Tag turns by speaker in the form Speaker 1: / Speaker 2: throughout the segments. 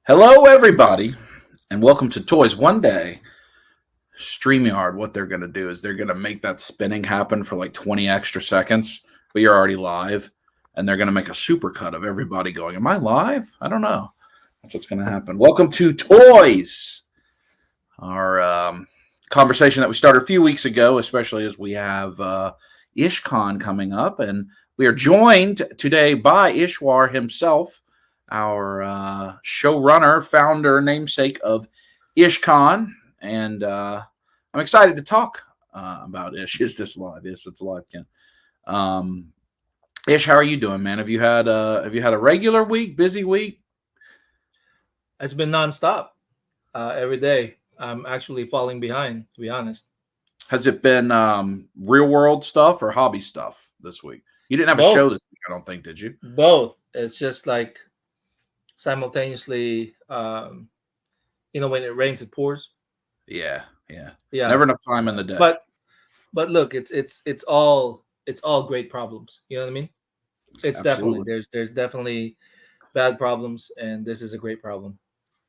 Speaker 1: Hello, everybody, and welcome to Toys One Day. StreamYard, what they're going to do is they're going to make that spinning happen for like 20 extra seconds, but you're already live, and they're going to make a supercut of everybody going, am I live? I don't know. That's what's going to happen. Welcome to Toys, our conversation that we started a few weeks ago, especially as we have IshCon coming up, and we are joined today by Ishwar himself, our showrunner, founder, namesake of IshCon, and I'm excited to talk about Ish. Is this live? Yes, it's live, Ken. Ish, how are you doing, man? Have you had a regular week, busy week?
Speaker 2: It's been nonstop, every day. I'm actually falling behind, to be honest.
Speaker 1: Has it been real world stuff or hobby stuff this week? You didn't have
Speaker 2: Both.
Speaker 1: a show this week, I don't think, did you?
Speaker 2: Both. It's just like simultaneously, when it rains, it pours.
Speaker 1: Yeah.
Speaker 2: Yeah.
Speaker 1: Never enough time in the day.
Speaker 2: But look, it's all great problems. You know what I mean? It's
Speaker 1: Absolutely.
Speaker 2: definitely there's definitely bad problems, and this is a great problem.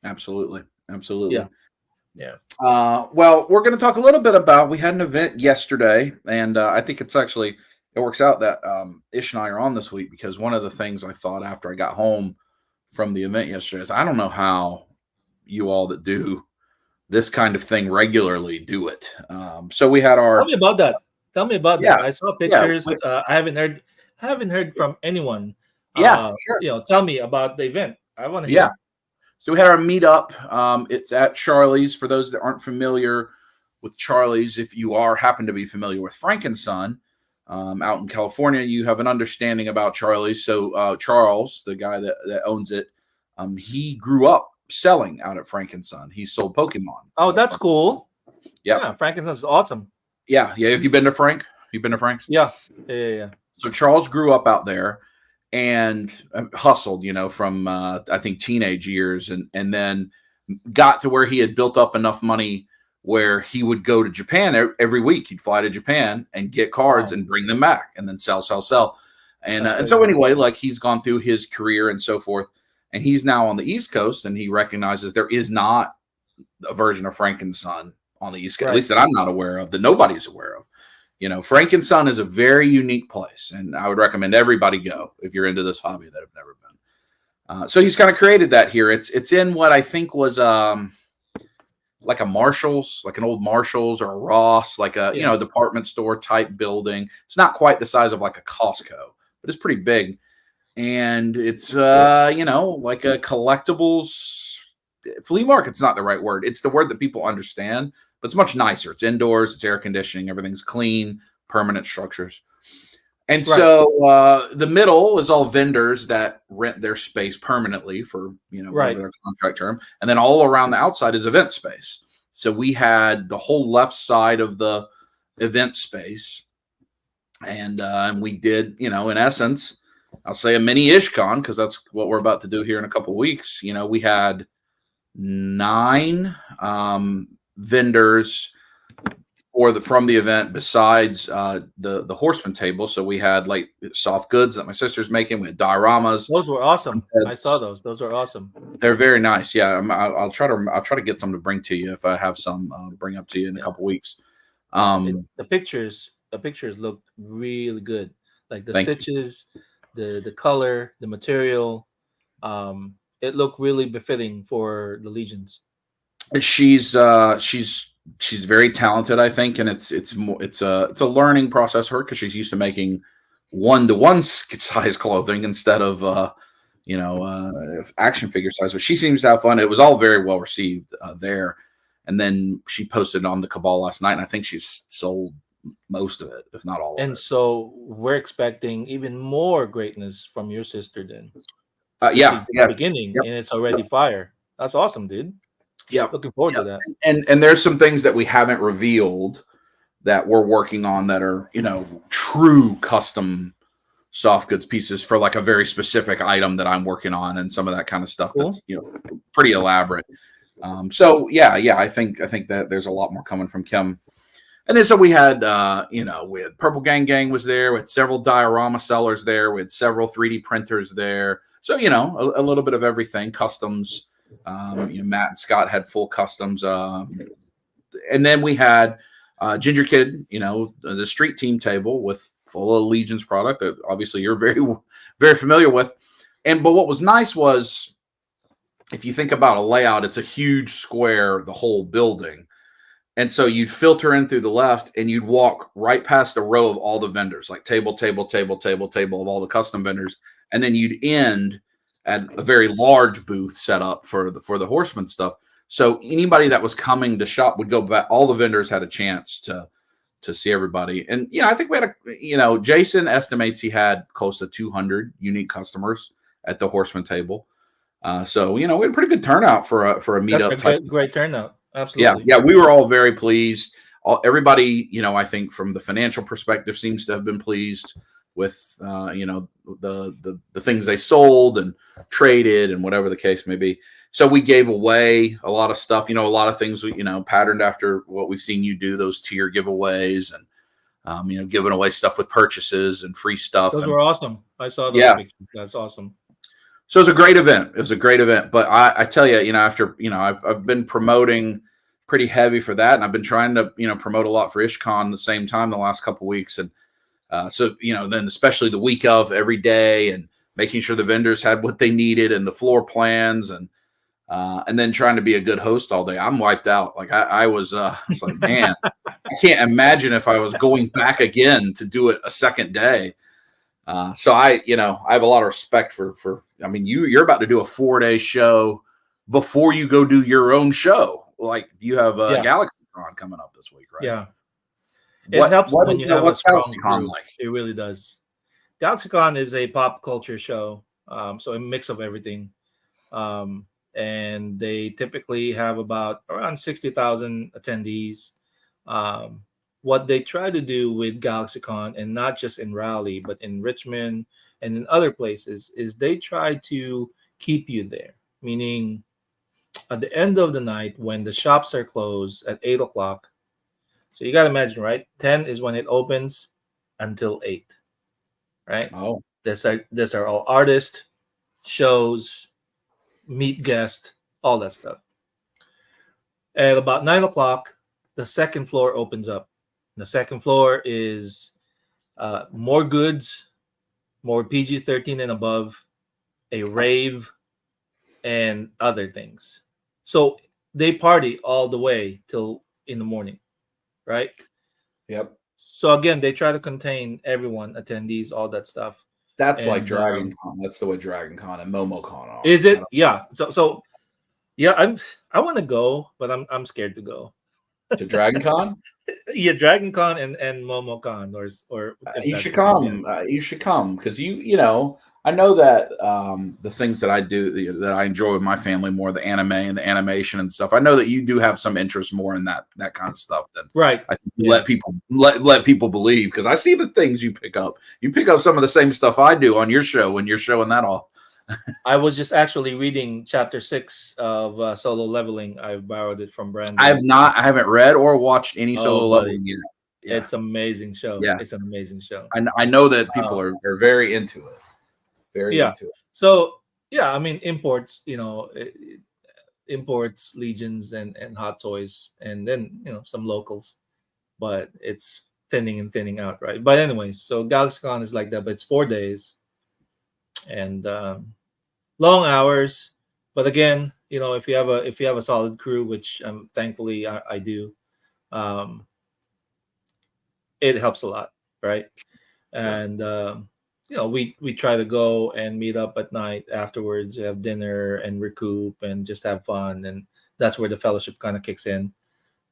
Speaker 1: Absolutely.
Speaker 2: Yeah.
Speaker 1: Well, we're going to talk a little bit about, we had an event yesterday, and I think it works out that Ish and I are on this week, because one of the things I thought after I got home from the event yesterday is, I don't know how you all that do this kind of thing regularly do it. So we had our...
Speaker 2: Tell me about that.
Speaker 1: Yeah.
Speaker 2: I saw pictures. I haven't heard from anyone.
Speaker 1: Sure.
Speaker 2: Tell me about the event. I want to hear.
Speaker 1: Yeah. So we had our meetup. It's at Charlie's. For those that aren't familiar with Charlie's, if you happen to be familiar with Frankenson, out in California, you have an understanding about Charlie's. So Charles, the guy that owns it, he grew up selling out at Frankenson. He sold Pokemon.
Speaker 2: Oh, that's cool.
Speaker 1: Yep.
Speaker 2: Yeah, Frankenson's awesome.
Speaker 1: Yeah. Have you been to Frank? You've been to Frank's?
Speaker 2: Yeah.
Speaker 1: So Charles grew up out there and hustled, from I think teenage years, and then got to where he had built up enough money where he would go to Japan every week. He'd fly to Japan and get cards and bring them back, and then sell. And so anyway, like, he's gone through his career and so forth, and he's now on the East Coast, and he recognizes there is not a version of Frankenson on the East Coast, at least that I'm not aware of, that nobody's aware of. Frankenson is a very unique place, and I would recommend everybody go if you're into this hobby that have never been. So he's kind of created that here. It's in what I think was like a Marshall's, like an old Marshall's or a Ross, like a department store type building. It's not quite the size of like a Costco, but it's pretty big, and it's like a collectibles flea market's not the right word. It's the word that people understand. But it's much nicer. It's indoors. It's air conditioning. Everything's clean, permanent structures. And so the middle is all vendors that rent their space permanently for, whatever their contract term. And then all around the outside is event space. So we had the whole left side of the event space. And we did, in essence, I'll say a mini IshCon, because that's what we're about to do here in a couple of weeks. We had 9 vendors from the event, besides the horseman table. So we had like soft goods that my sister's making. We had dioramas.
Speaker 2: Those were awesome. I saw those. Those are awesome.
Speaker 1: They're very nice. Yeah, I'll try to get some to bring to you if I have some. Bring up to you in a couple weeks.
Speaker 2: The pictures look really good. Like the stitches, the color, the material. It looked really befitting for the Legions.
Speaker 1: She's very talented, I think, and it's a learning process for her, because she's used to making 1-to-1 size clothing instead of action figure size. But she seems to have fun. It was all very well received there, and then she posted on the Cabal last night, and I think she's sold most of it, if not all of it.
Speaker 2: And so we're expecting even more greatness from your sister then. Beginning, and it's already fire. That's awesome, dude.
Speaker 1: Yeah,
Speaker 2: looking forward to that.
Speaker 1: And there's some things that we haven't revealed that we're working on that are true custom soft goods pieces for like a very specific item that I'm working on, and some of that kind of stuff that's pretty elaborate. So I think that there's a lot more coming from Kim. And then so we had we had Purple Gang was there. We had several diorama sellers there. We had several 3D printers there. So a little bit of everything, customs. Matt and Scott had full customs. And then we had Ginger Kid, the street team table with full of Legion's product that obviously you're very, very familiar with. But what was nice was, if you think about a layout, it's a huge square, the whole building. And so you'd filter in through the left and you'd walk right past a row of all the vendors, like table of all the custom vendors. And then you'd end at a very large booth set up for the Horseman stuff. So anybody that was coming to shop would go back. All the vendors had a chance to see everybody. And, I think we had Jason estimates he had close to 200 unique customers at the Horseman table. So, we had a pretty good turnout for a meetup.
Speaker 2: That's a great turnout. Absolutely.
Speaker 1: Yeah. We were all very pleased. Everybody, I think from the financial perspective seems to have been pleased with, the things they sold and traded and whatever the case may be. So we gave away a lot of stuff, a lot of things, patterned after what we've seen you do, those tier giveaways and, giving away stuff with purchases and free stuff.
Speaker 2: Those were awesome. I saw those pictures. That's awesome.
Speaker 1: So it was a great event. But I tell you, after, I've been promoting pretty heavy for that. And I've been trying to, promote a lot for IshCon the same time the last couple of weeks. And so, then especially the week of every day and making sure the vendors had what they needed and the floor plans and then trying to be a good host all day. I'm wiped out. Like I was like, man, I can't imagine if I was going back again to do it a second day. So I have a lot of respect for you're about to do a 4-day show before you go do your own show. Like you have Galaxycon coming up this week, right?
Speaker 2: Yeah. It helps when you have a strong group.
Speaker 1: Like?
Speaker 2: It really does. Galaxycon is a pop culture show. So a mix of everything. And they typically have about around 60,000 attendees. What they try to do with Galaxycon, and not just in Raleigh, but in Richmond and in other places, is they try to keep you there. Meaning, at the end of the night, when the shops are closed at 8 o'clock, so you got to imagine, right? 10 is when it opens until 8, right?
Speaker 1: Oh.
Speaker 2: These are all artists, shows, meet guests, all that stuff. At about 9 o'clock, the second floor opens up. The second floor is more goods, more PG-13 and above, a rave, and other things. So they party all the way till in the morning, right?
Speaker 1: Yep.
Speaker 2: So again, they try to contain everyone, attendees, all that stuff.
Speaker 1: That's like Dragon Con. That's the way Dragon Con and MomoCon are.
Speaker 2: Is it? Yeah. So yeah, I want to go, but I'm scared to go.
Speaker 1: To Dragon Con?
Speaker 2: Yeah, Dragon Con and MomoCon or
Speaker 1: you should come. You should come because I know that the things that I do that I enjoy with my family more, the anime and the animation and stuff. I know that you do have some interest more in that kind of stuff than
Speaker 2: right.
Speaker 1: I think let people believe, because I see the things you pick up. You pick up some of the same stuff I do on your show when you're showing that off.
Speaker 2: I was just actually reading chapter 6 of Solo Leveling. I borrowed it from Brandon.
Speaker 1: I haven't read or watched any Solo Leveling yet. Yeah.
Speaker 2: It's an amazing show.
Speaker 1: Yeah.
Speaker 2: It's an amazing show.
Speaker 1: I know that people are very into it. Very into it.
Speaker 2: So yeah, I mean imports, imports, Legions and Hot Toys, and then some locals, but it's thinning out, right? But anyways, so Galaxycon is like that, but it's 4 days and long hours. But again, if you have a solid crew, which thankfully I do, it helps a lot, right? And we try to go and meet up at night afterwards, have dinner and recoup and just have fun, and that's where the fellowship kind of kicks in.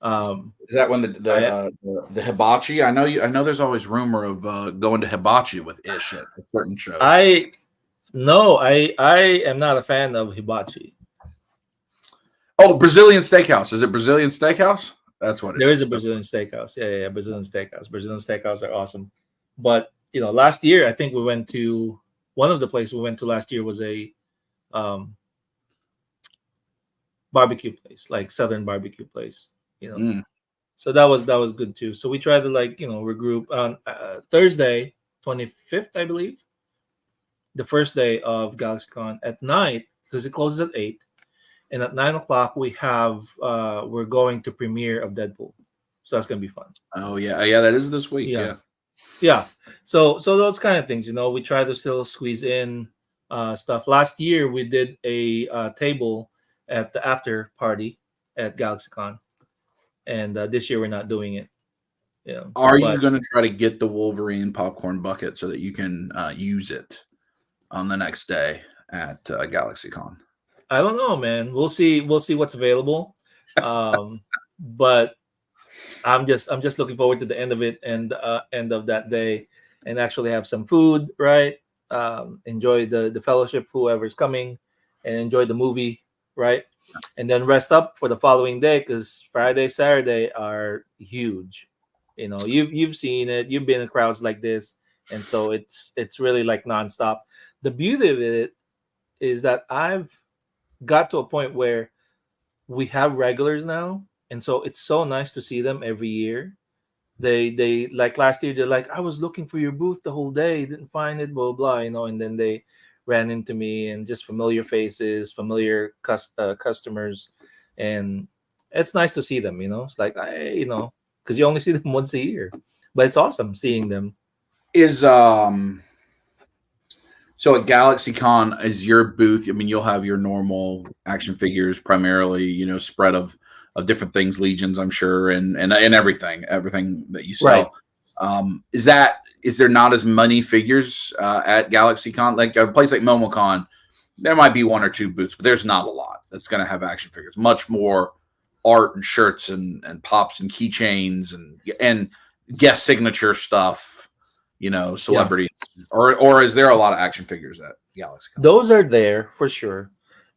Speaker 1: Is that when the hibachi? I know there's always rumor of going to hibachi with Ish at certain shows.
Speaker 2: I am not a fan of hibachi.
Speaker 1: Oh, Brazilian Steakhouse. Is it Brazilian Steakhouse? That's what it is.
Speaker 2: There is a Brazilian Steakhouse. Yeah, Brazilian Steakhouse. Brazilian Steakhouse are awesome. But last year I think we went to one of the places we went to last year was a barbecue place, like Southern barbecue place. So that was good too. So we tried to regroup on Thursday, 25th, I believe, the first day of Galaxycon at night, because it closes at 8. And at 9 o'clock, we're going to premiere of Deadpool, so that's gonna be fun.
Speaker 1: Oh yeah, that is this week.
Speaker 2: Yeah,
Speaker 1: Yeah.
Speaker 2: yeah. So those kind of things, we try to still squeeze in stuff. Last year we did a table at the after party at Galaxycon, and this year we're not doing it. Yeah,
Speaker 1: Are you
Speaker 2: but
Speaker 1: going to try to get the Wolverine popcorn bucket so that you can use it on the next day at Galaxycon?
Speaker 2: I don't know, man. We'll see. We'll see what's available. But I'm just looking forward to the end of it and end of that day, and actually have some food, right? Enjoy the fellowship, whoever's coming, and enjoy the movie, right? And then rest up for the following day, because Friday, Saturday are huge. You've seen it. You've been in crowds like this, and so it's really like nonstop. The beauty of it is that I've got to a point where we have regulars now, and so it's so nice to see them every year. They like last year, they're like, I was looking for your booth the whole day, didn't find it, blah blah, and then they ran into me, and just familiar faces, familiar customers, and it's nice to see them. It's like, because you only see them once a year, but it's awesome seeing them.
Speaker 1: Is So at GalaxyCon, is your booth? I mean, you'll have your normal action figures, primarily, spread of different things, legions, I'm sure, and everything that you sell.
Speaker 2: Right.
Speaker 1: Is there not as many figures at GalaxyCon? Like a place like MomoCon, there might be one or two booths, but there's not a lot that's going to have action figures. Much more art and shirts and pops and keychains and guest signature stuff. Celebrities, or is there a lot of action figures at Galaxycon?
Speaker 2: Those are there for sure,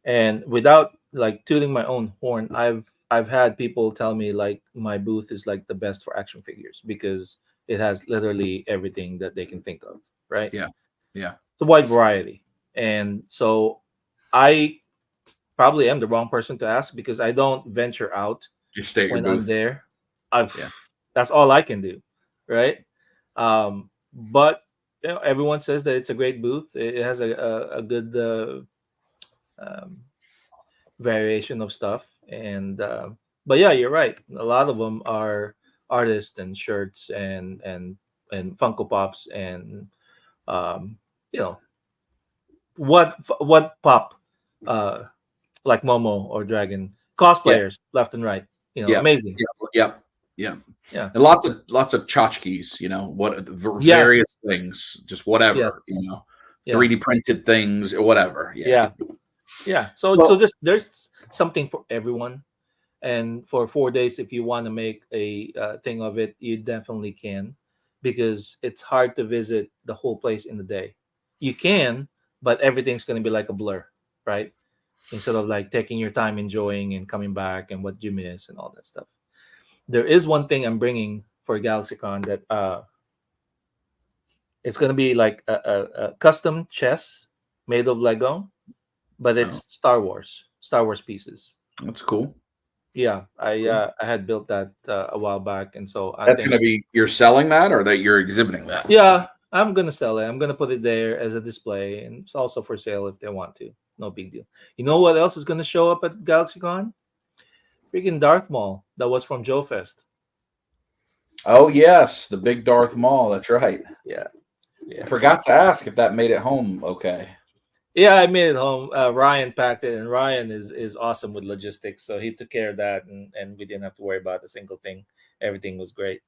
Speaker 2: and without like tooting my own horn, I've had people tell me like my booth is like the best for action figures because it has literally everything that they can think of, right?
Speaker 1: Yeah.
Speaker 2: It's a wide variety, and so I probably am the wrong person to ask because I don't venture out
Speaker 1: Just stay at your
Speaker 2: when I'm
Speaker 1: booth.
Speaker 2: there. That's all I can do, right? But everyone says that it's a great booth. It has a good variation of stuff, and but yeah, you're right. A lot of them are artists and shirts and Funko Pops and um, you know what pop like Momo or Dragon cosplayers left and right. Amazing.
Speaker 1: Yeah.
Speaker 2: Yeah.
Speaker 1: And lots of tchotchkes, various things, just whatever, 3D printed things or whatever.
Speaker 2: Yeah. So just there's something for everyone, and for 4 days, if you want to make a thing of it, you definitely can, because it's hard to visit the whole place in the day. You can, but everything's going to be like a blur, right? Instead of like taking your time enjoying and coming back and what you miss and all that stuff. There is one thing I'm bringing for GalaxyCon that it's going to be like a custom chess made of Lego, but it's Star Wars pieces.
Speaker 1: That's cool.
Speaker 2: Yeah, I had built that a while back, and so
Speaker 1: that's going to be, you're selling that, or that you're exhibiting that?
Speaker 2: Yeah, I'm gonna sell it. I'm gonna put it there as a display, and it's also for sale if they want to. No big deal. You know what else is gonna show up at GalaxyCon? Freaking Darth Maul that was from Joe Fest.
Speaker 1: Oh yes, the big Darth Maul. That's right.
Speaker 2: Yeah.
Speaker 1: I forgot to ask if that made it home. Okay.
Speaker 2: Yeah, I made it home. Ryan packed it, and Ryan is awesome with logistics, so he took care of that, and we didn't have to worry about a single thing. Everything was great.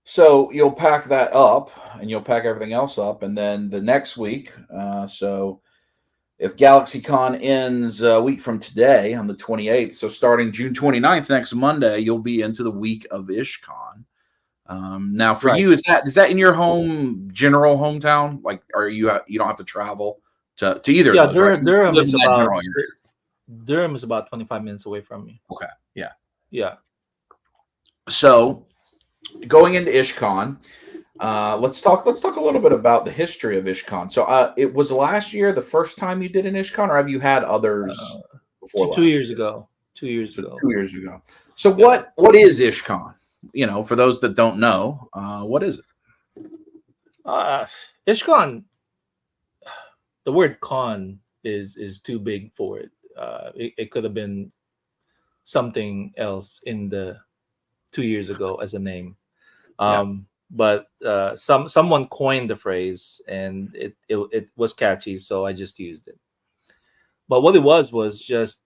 Speaker 1: So you'll pack that up, and you'll pack everything else up, and then the next week. So if GalaxyCon ends a week from today on the 28th, so starting June 29th, next Monday, you'll be into the week of IshCon. Now, for you, is that in your general hometown? Like, are you don't have to travel to either of those? Right?
Speaker 2: Durham is about 25 minutes away from me.
Speaker 1: Okay,
Speaker 2: yeah.
Speaker 1: So, going into IshCon, let's talk a little bit about the history of IshCon. So, it was last year the first time you did an IshCon, or have you had others before?
Speaker 2: 2 years ago. 2 years ago.
Speaker 1: 2 years ago. So, what is IshCon? For those that don't know, what is it?
Speaker 2: IshCon, the word con is too big for it. It could have been something else in the 2 years ago as a name. But someone coined the phrase, and it was catchy, so I just used it. But what it was just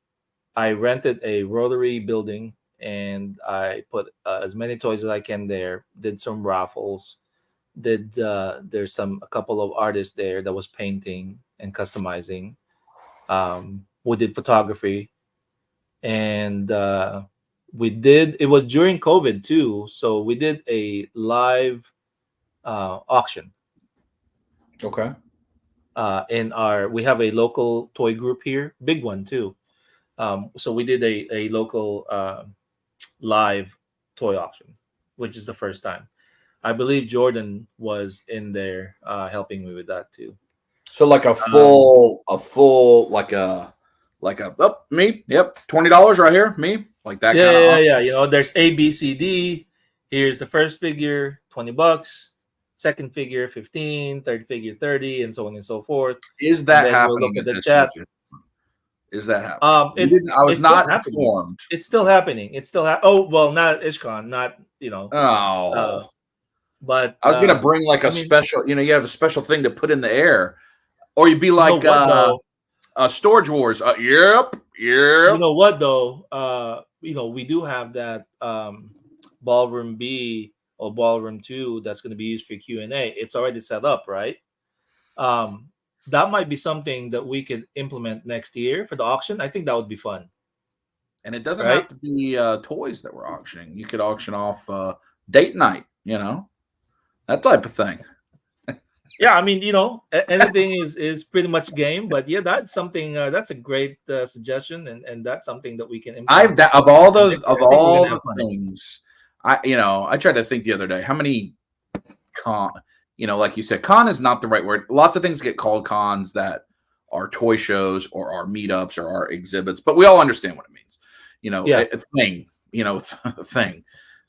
Speaker 2: I rented a Rotary building, and I put as many toys as I can there. Did some raffles. There's a couple of artists there that was painting and customizing. We did photography, and it was during COVID too, so we did a live auction.
Speaker 1: Okay.
Speaker 2: We have a local toy group here, big one too. So we did a local live toy auction, which is the first time. I believe Jordan was in there helping me with that too.
Speaker 1: So like a full me, yep, $20 right here, me, like that kind of.
Speaker 2: Yeah. You know, there's A, B, C, D. Here's the first figure, $20. Second figure, 15. Third figure, 30, and so on and so forth.
Speaker 1: Is that happening?
Speaker 2: We'll look at the chat.
Speaker 1: Is that happening? I was not informed.
Speaker 2: It's still happening. It's still oh well, not IshCon, not but
Speaker 1: I was gonna bring like special. You have a special thing to put in the air, or you'd be like Storage Wars. Yep.
Speaker 2: You know what though? We do have that ballroom B or ballroom 2 that's going to be used for Q&A. It's already set up, right? That might be something that we could implement next year for the auction. I think that would be fun.
Speaker 1: And it doesn't have to be toys that we're auctioning. You could auction off date night, that type of thing.
Speaker 2: Yeah, I mean, anything is pretty much game. But yeah, that's something. That's a great suggestion, and that's something that we can implement.
Speaker 1: Of all the things, I tried to think the other day how many like you said, con is not the right word. Lots of things get called cons that are toy shows or are meetups or are exhibits, but we all understand what it means. A thing. A thing.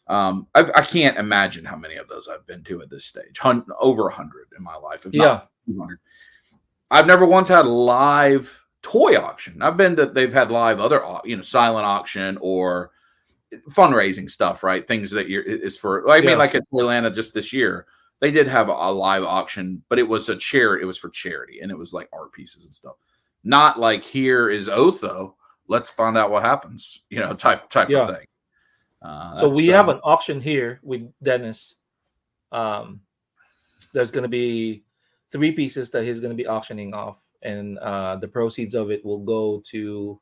Speaker 1: I can't imagine how many of those I've been to at this stage. Over 100 in my life, if not 200. I've never once had a live toy auction. I've been to, they've had live other, silent auction or fundraising stuff, right? Things that is for, I mean, like at Toylanta just this year, they did have a live auction, but it was a charity. It was for charity, and it was like art pieces and stuff. Not like here is Otho. Let's find out what happens, type of thing.
Speaker 2: So we have an auction here with Dennis. There's going to be 3 pieces that he's going to be auctioning off, and the proceeds of it will go to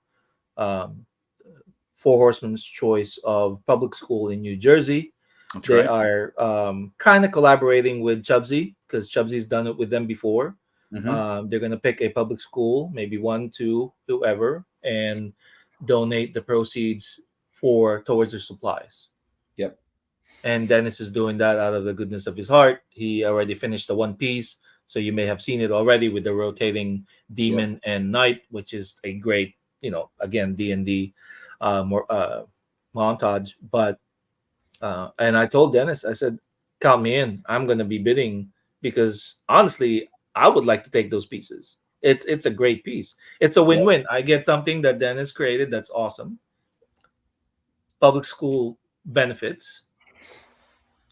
Speaker 2: Four Horsemen's Choice of Public School in New Jersey. They are kind of collaborating with Chubsy because Chubsy's done it with them before. Mm-hmm. They're going to pick a public school, maybe 1, 2, whoever, and donate the proceeds towards their supplies.
Speaker 1: Yep.
Speaker 2: And Dennis is doing that out of the goodness of his heart. He already finished the one piece, so you may have seen it already with the rotating demon and knight, which is a great, again, D&D montage. But and I told Dennis, I said, count me in. I'm going to be bidding because honestly, I would like to take those pieces. It's a great piece. It's a win-win. I get something that Dennis created that's awesome. Public school benefits.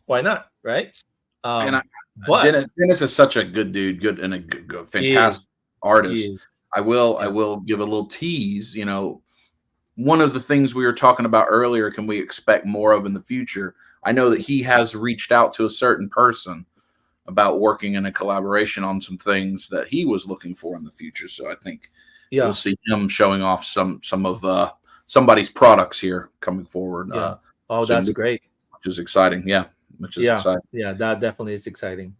Speaker 2: Why not, right?
Speaker 1: Dennis is such a good dude, good and a good fantastic artist. I will give a little tease. One of the things we were talking about earlier, can we expect more of in the future? I know that he has reached out to a certain person about working in a collaboration on some things that he was looking for in the future. So I think you'll see him showing off some of somebody's products here coming forward.
Speaker 2: That's great.
Speaker 1: Which is exciting. Yeah. Exciting.
Speaker 2: Yeah, that definitely is exciting.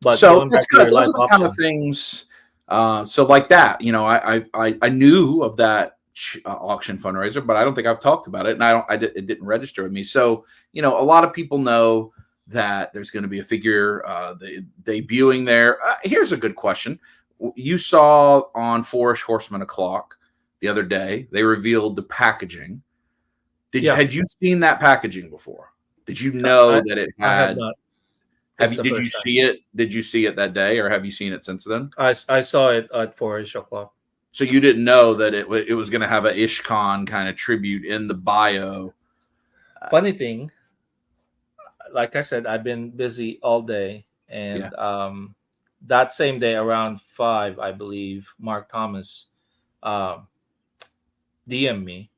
Speaker 2: But
Speaker 1: so that's good. Those are the kind of things. So like that, I knew of that auction fundraiser, but I don't think I've talked about it, and it didn't register with me. So a lot of people know that there's going to be a figure debuting there. Here's a good question. You saw on Four Horsemen O'Clock the other day, they revealed the packaging. Had you seen that packaging before? Did you know that it had?
Speaker 2: I have not.
Speaker 1: Did you see it? Did you see it that day, or have you seen it since then?
Speaker 2: I saw it at 4 o'clock.
Speaker 1: So you didn't know that it was going to have a IshCon kind of tribute in the bio.
Speaker 2: Funny thing, like I said, I've been busy all day, and that same day around 5, I believe, Mark Thomas DM me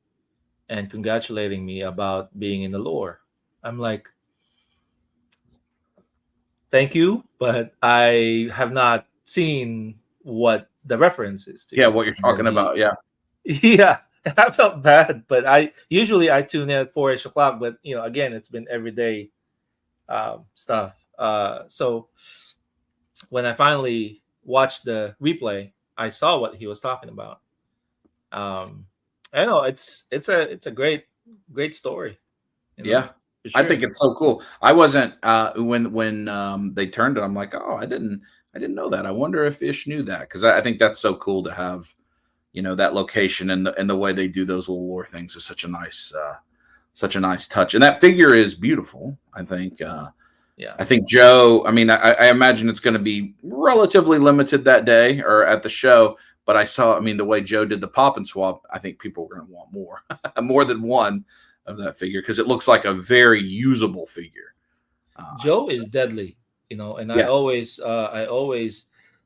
Speaker 2: and congratulating me about being in the lore. I'm like, thank you, but I have not seen what the reference is to.
Speaker 1: Yeah, what you're talking about. Yeah.
Speaker 2: Yeah. I felt bad, but I tune in at 4-ish o'clock, but again, it's been everyday stuff. So when I finally watched the replay, I saw what he was talking about. I know it's a great story.
Speaker 1: Yeah.
Speaker 2: Sure.
Speaker 1: I think it's so cool. I wasn't when they turned it. I'm like, oh, I didn't know that. I wonder if Ish knew that, because I think that's so cool to have, that location and the way they do those little lore things is such a nice touch. And that figure is beautiful. I think. I think Joe. I mean, I imagine it's going to be relatively limited that day or at the show. But I saw. I mean, the way Joe did the pop and swap, I think people are going to want more than one of that figure, because it looks like a very usable figure.
Speaker 2: Joe is deadly, and I always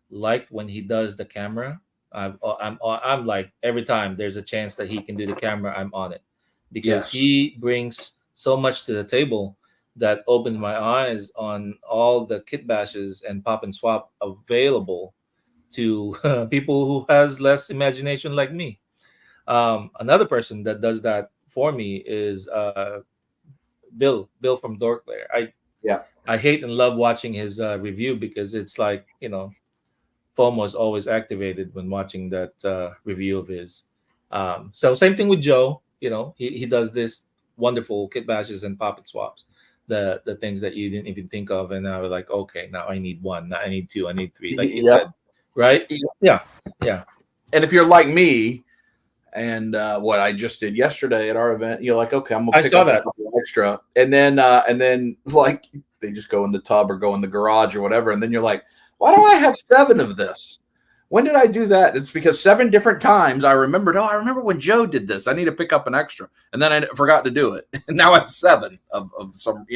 Speaker 2: liked when he does the camera. I'm like, every time there's a chance that he can do the camera, I'm on it, because he brings so much to the table that opens my eyes on all the kit bashes and pop and swap available to people who has less imagination like me. Another person that does that for me is Bill from Dorklair. I hate and love watching his review, because it's like, FOMO is always activated when watching that review of his. So same thing with Joe. He does this wonderful kit bashes and pop and swaps, the things that you didn't even think of, and now we're like, okay, now I need 1, now I need 2, I need 3, like you said, right? Yeah.
Speaker 1: And if you're like me, and what I just did yesterday at our event, you're like, okay, I'm gonna pick up a couple extra, and then like they just go in the tub or go in the garage or whatever, and then you're like, why do I have 7 of this? When did I do that? It's because 7 different times I remembered. Oh, I remember when Joe did this. I need to pick up an extra, and then I forgot to do it. And now I have 7 of some,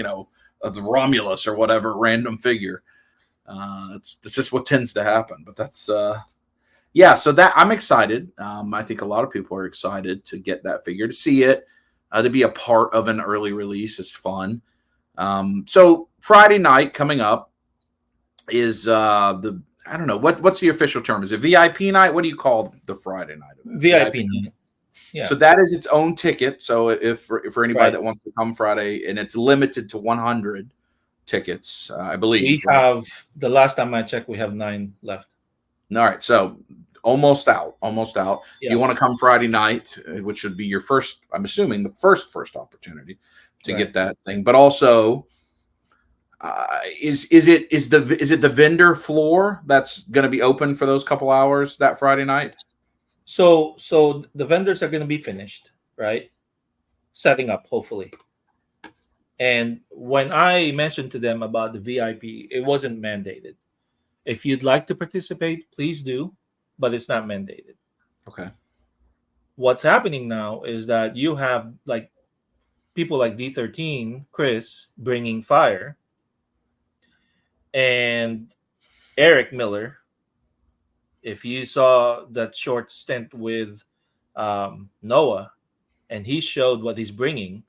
Speaker 1: of the Romulus or whatever random figure. It's just what tends to happen. But that's so that I'm excited. I think a lot of people are excited to get that figure, to see it, to be a part of an early release is fun. So Friday night coming up is I don't know what's the official term. Is it VIP night? What do you call the Friday night event?
Speaker 2: VIP night. Yeah.
Speaker 1: So that is its own ticket. So if for anybody that wants to come Friday, and it's limited to 100 tickets, I believe.
Speaker 2: We have, the last time I checked, we have 9 left.
Speaker 1: All right, so almost out. Yeah. If you want to come Friday night, which would be your first, I'm assuming the first opportunity to get that thing, but also. Is it the vendor floor that's going to be open for those couple hours that Friday night?
Speaker 2: So the vendors are going to be finished, right? Setting up, hopefully. And when I mentioned to them about the VIP, it wasn't mandated. If you'd like to participate, please do, but it's not mandated.
Speaker 1: Okay.
Speaker 2: What's happening now is that you have like people like D13, Chris, bringing fire, and Eric Miller. If you saw that short stint with Noah, and he showed what he's bringing.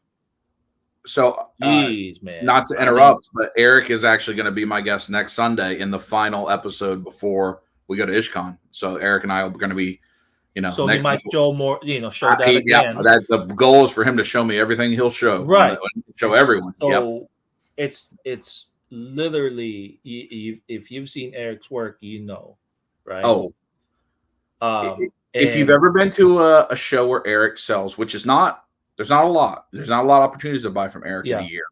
Speaker 1: So,
Speaker 2: man,
Speaker 1: not to interrupt, but Eric is actually going to be my guest next Sunday in the final episode before we go to IshCon. So Eric and I are going to be,
Speaker 2: So he might show more, show that again.
Speaker 1: Yeah, that the goal is for him to show me everything he'll show.
Speaker 2: Right.
Speaker 1: Show everyone.
Speaker 2: So it's literally, if you've seen Eric's work, right?
Speaker 1: Oh, if you've ever been to a show where Eric sells, which is not, there's not a lot of opportunities to buy from Eric in a year.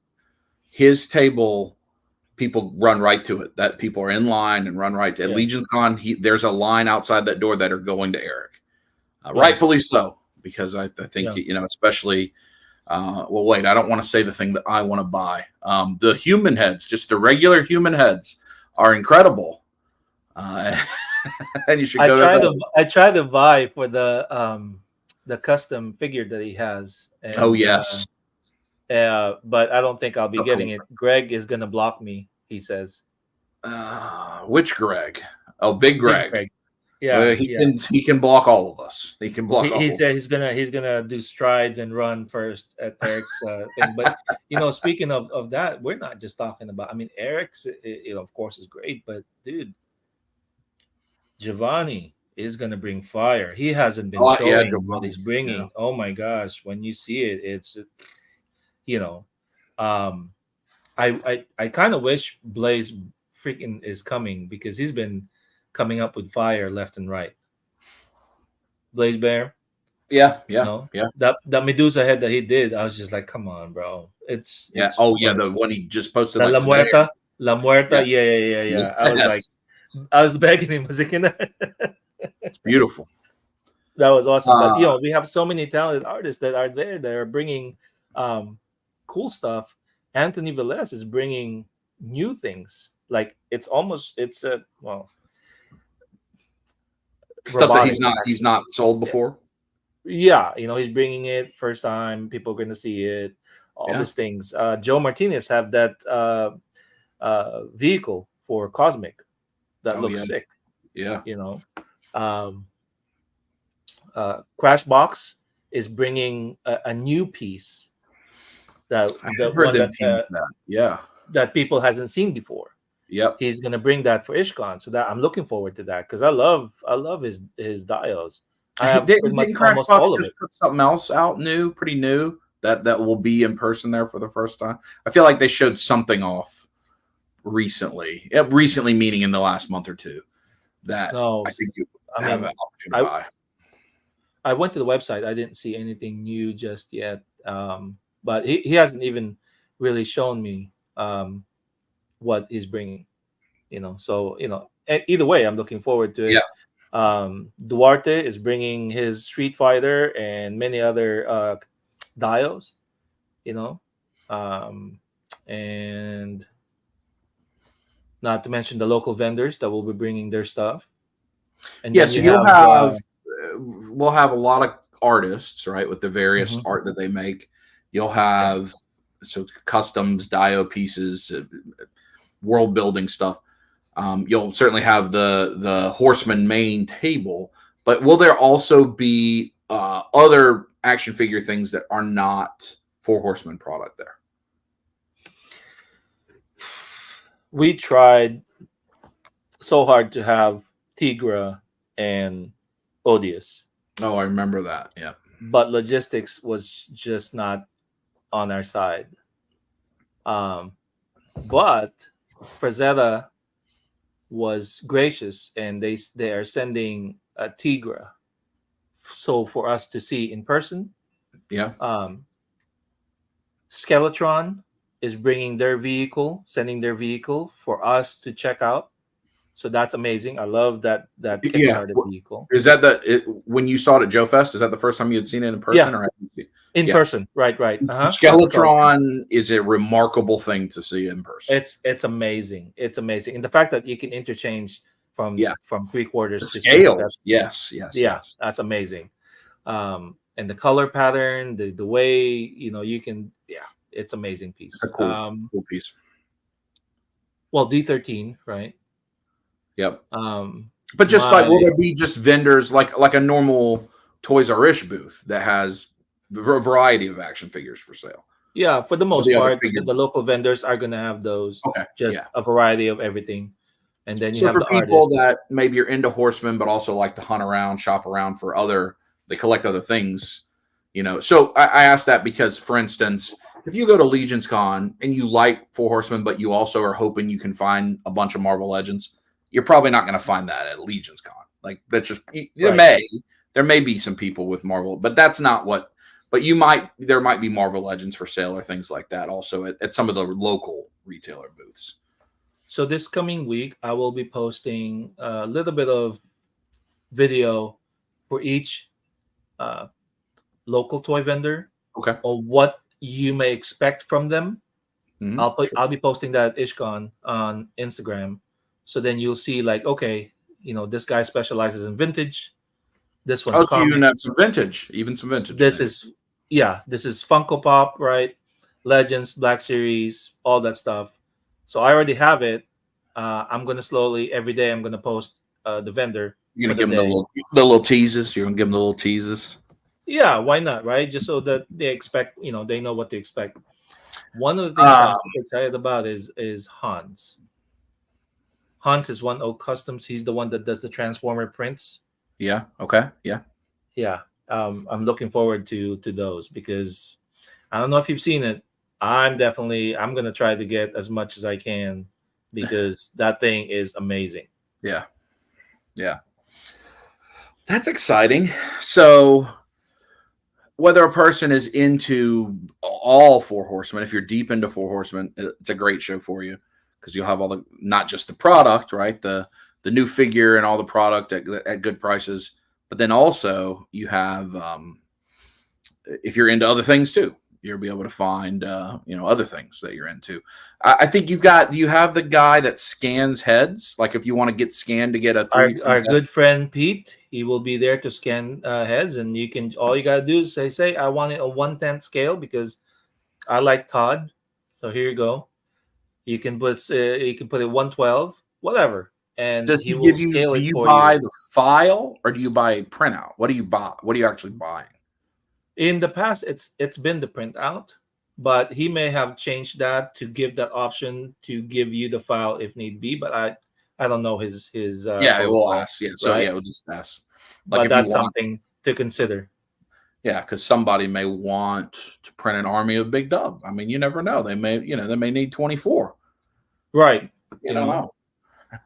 Speaker 1: His table, people run right to it. That people are in line and run right to it. Legion's Con. There's a line outside that door that are going to Eric, rightfully so, because I think especially. Well, wait, I don't want to say the thing that I want to buy. The human heads, just the regular human heads, are incredible. And you should go to that.
Speaker 2: I tried to buy for the custom figure that he has. And,
Speaker 1: Oh yes.
Speaker 2: But I don't think I'll be
Speaker 1: So
Speaker 2: getting
Speaker 1: cool.
Speaker 2: it. Greg is gonna block me, he says.
Speaker 1: Which Greg? Oh, Big Greg.
Speaker 2: Greg. Yeah,
Speaker 1: he can block all of us. He can block.
Speaker 2: He said he's gonna do strides and run first at Eric's thing. But speaking of that, we're not just talking about. I mean, Eric's, of course, is great, but dude, Giovanni is gonna bring fire. He hasn't been showing what he's bringing. Yeah. Oh my gosh, when you see it, it's I kind of wish Blaze freaking is coming, because he's been coming up with fire left and right. Blaze Bear.
Speaker 1: Yeah.
Speaker 2: That Medusa head that he did, I was just like, come on, bro. It's
Speaker 1: the one he just posted.
Speaker 2: La Muerta. La Muerta. Yeah. I was begging him.
Speaker 1: It's beautiful.
Speaker 2: That was awesome. But we have so many talented artists that are there that are bringing cool stuff. Anthony Velez is bringing new things. Like stuff
Speaker 1: that he's not sold before.
Speaker 2: Yeah, he's bringing it first time. People are going to see it. All these things. Joe Martinez have that vehicle for Cosmic that looks sick.
Speaker 1: Yeah,
Speaker 2: Crashbox is bringing a new piece that people hasn't seen before.
Speaker 1: Yep,
Speaker 2: he's going to bring that for IshCon, so that I'm looking forward to that, because I love his dials. I have
Speaker 1: didn't Crashbox just put something else out pretty new that will be in person there for the first time? I feel like they showed something off recently. Recently meaning in the last month or two. I think you have an option to buy.
Speaker 2: I went to the website. I didn't see anything new just yet. But he hasn't even really shown me what he's bringing. So either way, I'm looking forward to it.
Speaker 1: Yeah.
Speaker 2: Duarte is bringing his Street Fighter and many other dials, and not to mention the local vendors that will be bringing their stuff. And
Speaker 1: so we'll have a lot of artists, right, with the various art that they make. You'll have customs, dio pieces, world building stuff. You'll certainly have the Horseman main table, but will there also be other action figure things that are not Four Horsemen product there?
Speaker 2: We tried so hard to have Tigra and Odious.
Speaker 1: Oh, I remember that. Yeah.
Speaker 2: But logistics was just not on our side. But Frazetta was gracious, and they are sending a Tigra, so for us to see in person.
Speaker 1: Yeah.
Speaker 2: Skeletron is sending their vehicle for us to check out. So that's amazing. I love that Kickstarter vehicle.
Speaker 1: Is that when you saw it at Joe Fest? Is that the first time you had seen it in person?
Speaker 2: Yeah. In person, right.
Speaker 1: Skeletron is a remarkable thing to see in person.
Speaker 2: It's amazing. It's amazing, and the fact that you can interchange from 3/4 to
Speaker 1: scales. Yes.
Speaker 2: That's amazing. And the color pattern, the way you can, it's amazing piece.
Speaker 1: It's a cool piece.
Speaker 2: Well, D13, right?
Speaker 1: Yep. But just will there be just vendors like a normal Toys R Us booth that has a variety of action figures for sale?
Speaker 2: Yeah, for the most part, the local vendors are going to have those.
Speaker 1: Okay.
Speaker 2: A variety of everything. And then you have
Speaker 1: for
Speaker 2: the
Speaker 1: people
Speaker 2: artists
Speaker 1: that maybe are into Horsemen, but also like to hunt around, shop around for they collect other things, So I asked that because, for instance, if you go to Legion's Con and you like Four Horsemen, but you also are hoping you can find a bunch of Marvel Legends, you're probably not going to find that at Legion's Con. Like, that's just there may be some people with Marvel, but that's not what. But there might be Marvel Legends for sale or things like that also at some of the local retailer booths.
Speaker 2: So this coming week, I will be posting a little bit of video for each local toy vendor.
Speaker 1: Okay.
Speaker 2: Or what you may expect from them.
Speaker 1: Mm-hmm.
Speaker 2: I'll be posting that at IshCon on Instagram. So then you'll see, like, okay, this guy specializes in vintage. This one's
Speaker 1: Oh, so you
Speaker 2: comic.
Speaker 1: even have some vintage,
Speaker 2: This
Speaker 1: maybe.
Speaker 2: this is Funko Pop, right? Legends, Black Series, all that stuff. So I already have it. I'm gonna slowly every day. I'm gonna post the vendor
Speaker 1: You're
Speaker 2: for
Speaker 1: gonna
Speaker 2: the
Speaker 1: give them
Speaker 2: day.
Speaker 1: the little teases. You're gonna give them the little teases.
Speaker 2: Yeah, why not, right? Just so that they expect, they know what to expect. One of the things I'm
Speaker 1: Uh,
Speaker 2: super excited about is Hans. Hans is 1 Oak Customs. He's the one that does the Transformer prints.
Speaker 1: yeah. Okay. Yeah.
Speaker 2: Yeah, I'm looking forward to those because I don't know if you've seen it. I'm gonna try to get as much as I can because that thing is amazing.
Speaker 1: Yeah. Yeah. That's exciting. So, whether a person is into all Four Horsemen, if you're deep into Four Horsemen, it's a great show for you because you'll have all the not just the product, right? The new figure and all the product at good prices, but then also you have if you're into other things too, you'll be able to find other things that you're into. I think you have the guy that scans heads. Like if you want to get scanned to get a
Speaker 2: Our
Speaker 1: 3D
Speaker 2: our
Speaker 1: head.
Speaker 2: good friend Pete, he will be there to scan heads, and all you gotta do is say I want it a 1/10 scale because I like Todd. So here you go. You can put it 112, whatever, and
Speaker 1: Does
Speaker 2: he
Speaker 1: he
Speaker 2: will
Speaker 1: give you?
Speaker 2: scale
Speaker 1: Do
Speaker 2: it
Speaker 1: you
Speaker 2: for
Speaker 1: buy
Speaker 2: you.
Speaker 1: the file or do you buy a printout? What do you buy? What are you actually buying?
Speaker 2: In the past, it's been the printout, but he may have changed that to give that option to give you the file if need be. But I don't know his
Speaker 1: Yeah, it will
Speaker 2: protocol,
Speaker 1: ask. Yeah, so yeah,
Speaker 2: right?
Speaker 1: it will just ask. Like
Speaker 2: But
Speaker 1: if you
Speaker 2: that's
Speaker 1: want,
Speaker 2: something to consider.
Speaker 1: yeah, because somebody may want to print an army of Big Dub. I mean, you never know. They may need 24.
Speaker 2: Right.
Speaker 1: You don't know.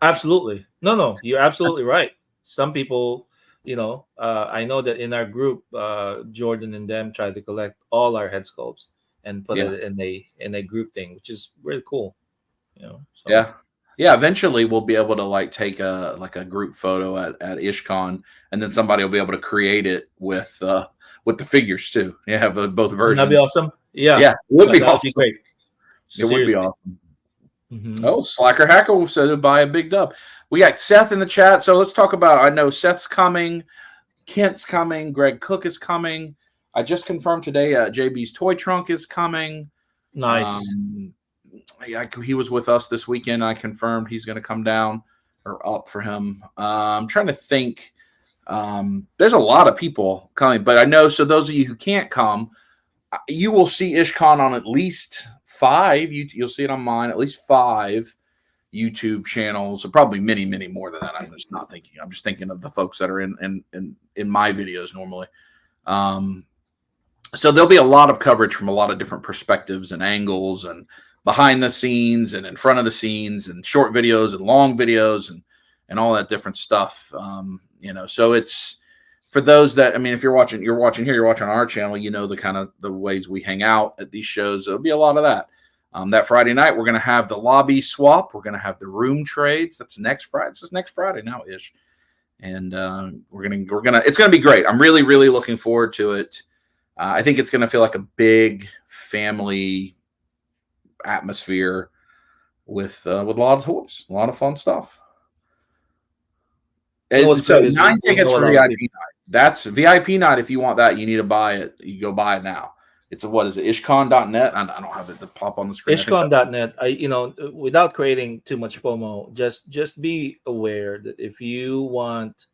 Speaker 2: Absolutely. No, you're absolutely right. Some people, I know that in our group, Jordan and them try to collect all our head sculpts and put
Speaker 1: Yeah,
Speaker 2: it in a group thing, which is really cool. So
Speaker 1: yeah, yeah. Eventually, we'll be able to like take a group photo at IshCon, and then somebody will be able to create it with the figures too. You have both
Speaker 2: wouldn't that be
Speaker 1: versions.
Speaker 2: awesome? Yeah,
Speaker 1: Yeah, it would be
Speaker 2: that would be
Speaker 1: awesome.
Speaker 2: great.
Speaker 1: It would be
Speaker 2: Seriously.
Speaker 1: awesome.
Speaker 2: Hmm.
Speaker 1: Oh, Slacker Hacker said to buy a Big Dub. We got Seth in the chat, so let's talk about. I know Seth's coming, Kent's coming, Greg Cook is coming. I just confirmed today. JB's Toy Trunk is coming.
Speaker 2: Nice.
Speaker 1: Yeah, he was with us this weekend. I confirmed he's going to come down or up for him. I'm trying to think. There's a lot of people coming, but I know. So those of you who can't come, you will see IshCon on at least 5. You'll see it on mine. At least 5 YouTube channels, or probably many, many more than that. I'm just not thinking. I'm just thinking of the folks that are in my videos normally. So there'll be a lot of coverage from a lot of different perspectives and angles, and behind the scenes, and in front of the scenes, and short videos and long videos, and all that different stuff. So it's for those that, I mean, if you're watching here, you're watching our channel, the kind of the ways we hang out at these shows. There'll be a lot of that. That Friday night, we're going to have the lobby swap. We're going to have the room trades. That's next Friday. It's just next Friday now, Ish. And it's going to be great. I'm really, really looking forward to it. I think it's going to feel like a big family atmosphere with a lot of toys, a lot of fun stuff. And so 9 tickets for VIP night. That's VIP night. If you want that, you need to buy it. You go buy it now. It's what is it? IshCon.net. I don't have it to pop on the screen.
Speaker 2: IshCon.net. Without creating too much FOMO, just be aware that if you want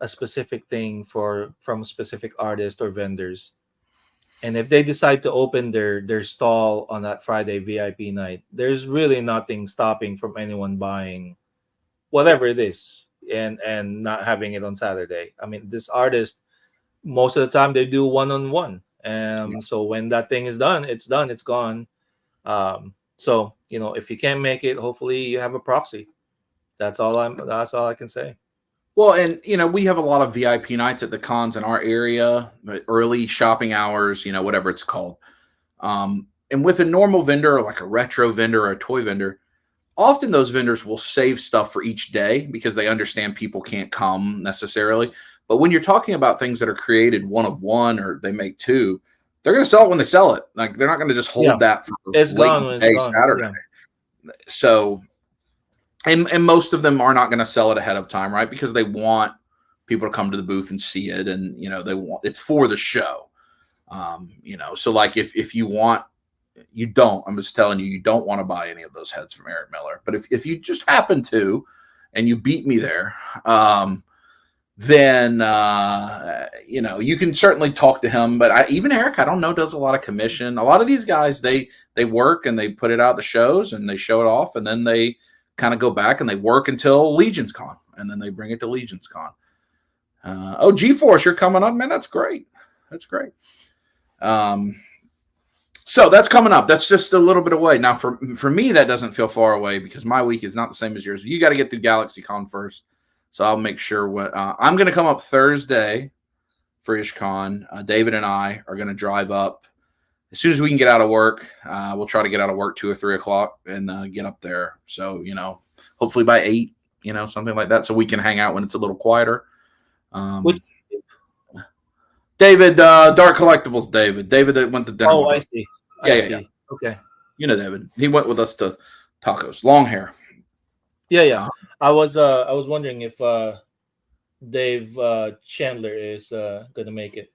Speaker 2: a specific thing from a specific artist or vendors, and if they decide to open their stall on that Friday VIP night, there's really nothing stopping from anyone buying whatever it is and not having it on Saturday. I mean, this artist, most of the time they do one-on-one. So when that thing is done, it's done, it's gone. So if you can't make it, hopefully you have a proxy. That's all I can say.
Speaker 1: Well, and we have a lot of VIP nights at the cons in our area, early shopping hours, whatever it's called. And with a normal vendor, like a retro vendor or a toy vendor, often those vendors will save stuff for each day because they understand people can't come necessarily. But when you're talking about things that are created one of one, or they make 2, they're going to sell it when they sell it. Like they're not going to just hold that for
Speaker 2: it's
Speaker 1: late
Speaker 2: gone when
Speaker 1: day
Speaker 2: it's gone.
Speaker 1: Saturday.
Speaker 2: Yeah.
Speaker 1: So and most of them are not going to sell it ahead of time, right? Because they want people to come to the booth and see it, and they want it's for the show. So like if you want, I'm just telling you, you don't want to buy any of those heads from Eric Miller. But if you just happen to, and you beat me there, then you can certainly talk to him. But even Eric, I don't know, does a lot of commission. A lot of these guys, they work and they put it out the shows and they show it off, and then they kind of go back and they work until Legion's Con, and then they bring it to Legion's Con. G-Force, you're coming up, man. That's great. That's great. So that's coming up. That's just a little bit away. Now, for me, that doesn't feel far away because my week is not the same as yours. You got to get through Galaxycon first. So I'll make sure I'm going to come up Thursday for IshCon. David and I are going to drive up as soon as we can get out of work. We'll try to get out of work 2 or 3 o'clock and get up there. So, hopefully by 8, something like that. So we can hang out when it's a little quieter. David, Dark Collectibles, David that went to dinner.
Speaker 2: Oh, I see.
Speaker 1: Yeah.
Speaker 2: Okay.
Speaker 1: David. He went with us to tacos. Long hair.
Speaker 2: Yeah. I was wondering if Dave Chandler is going to make it.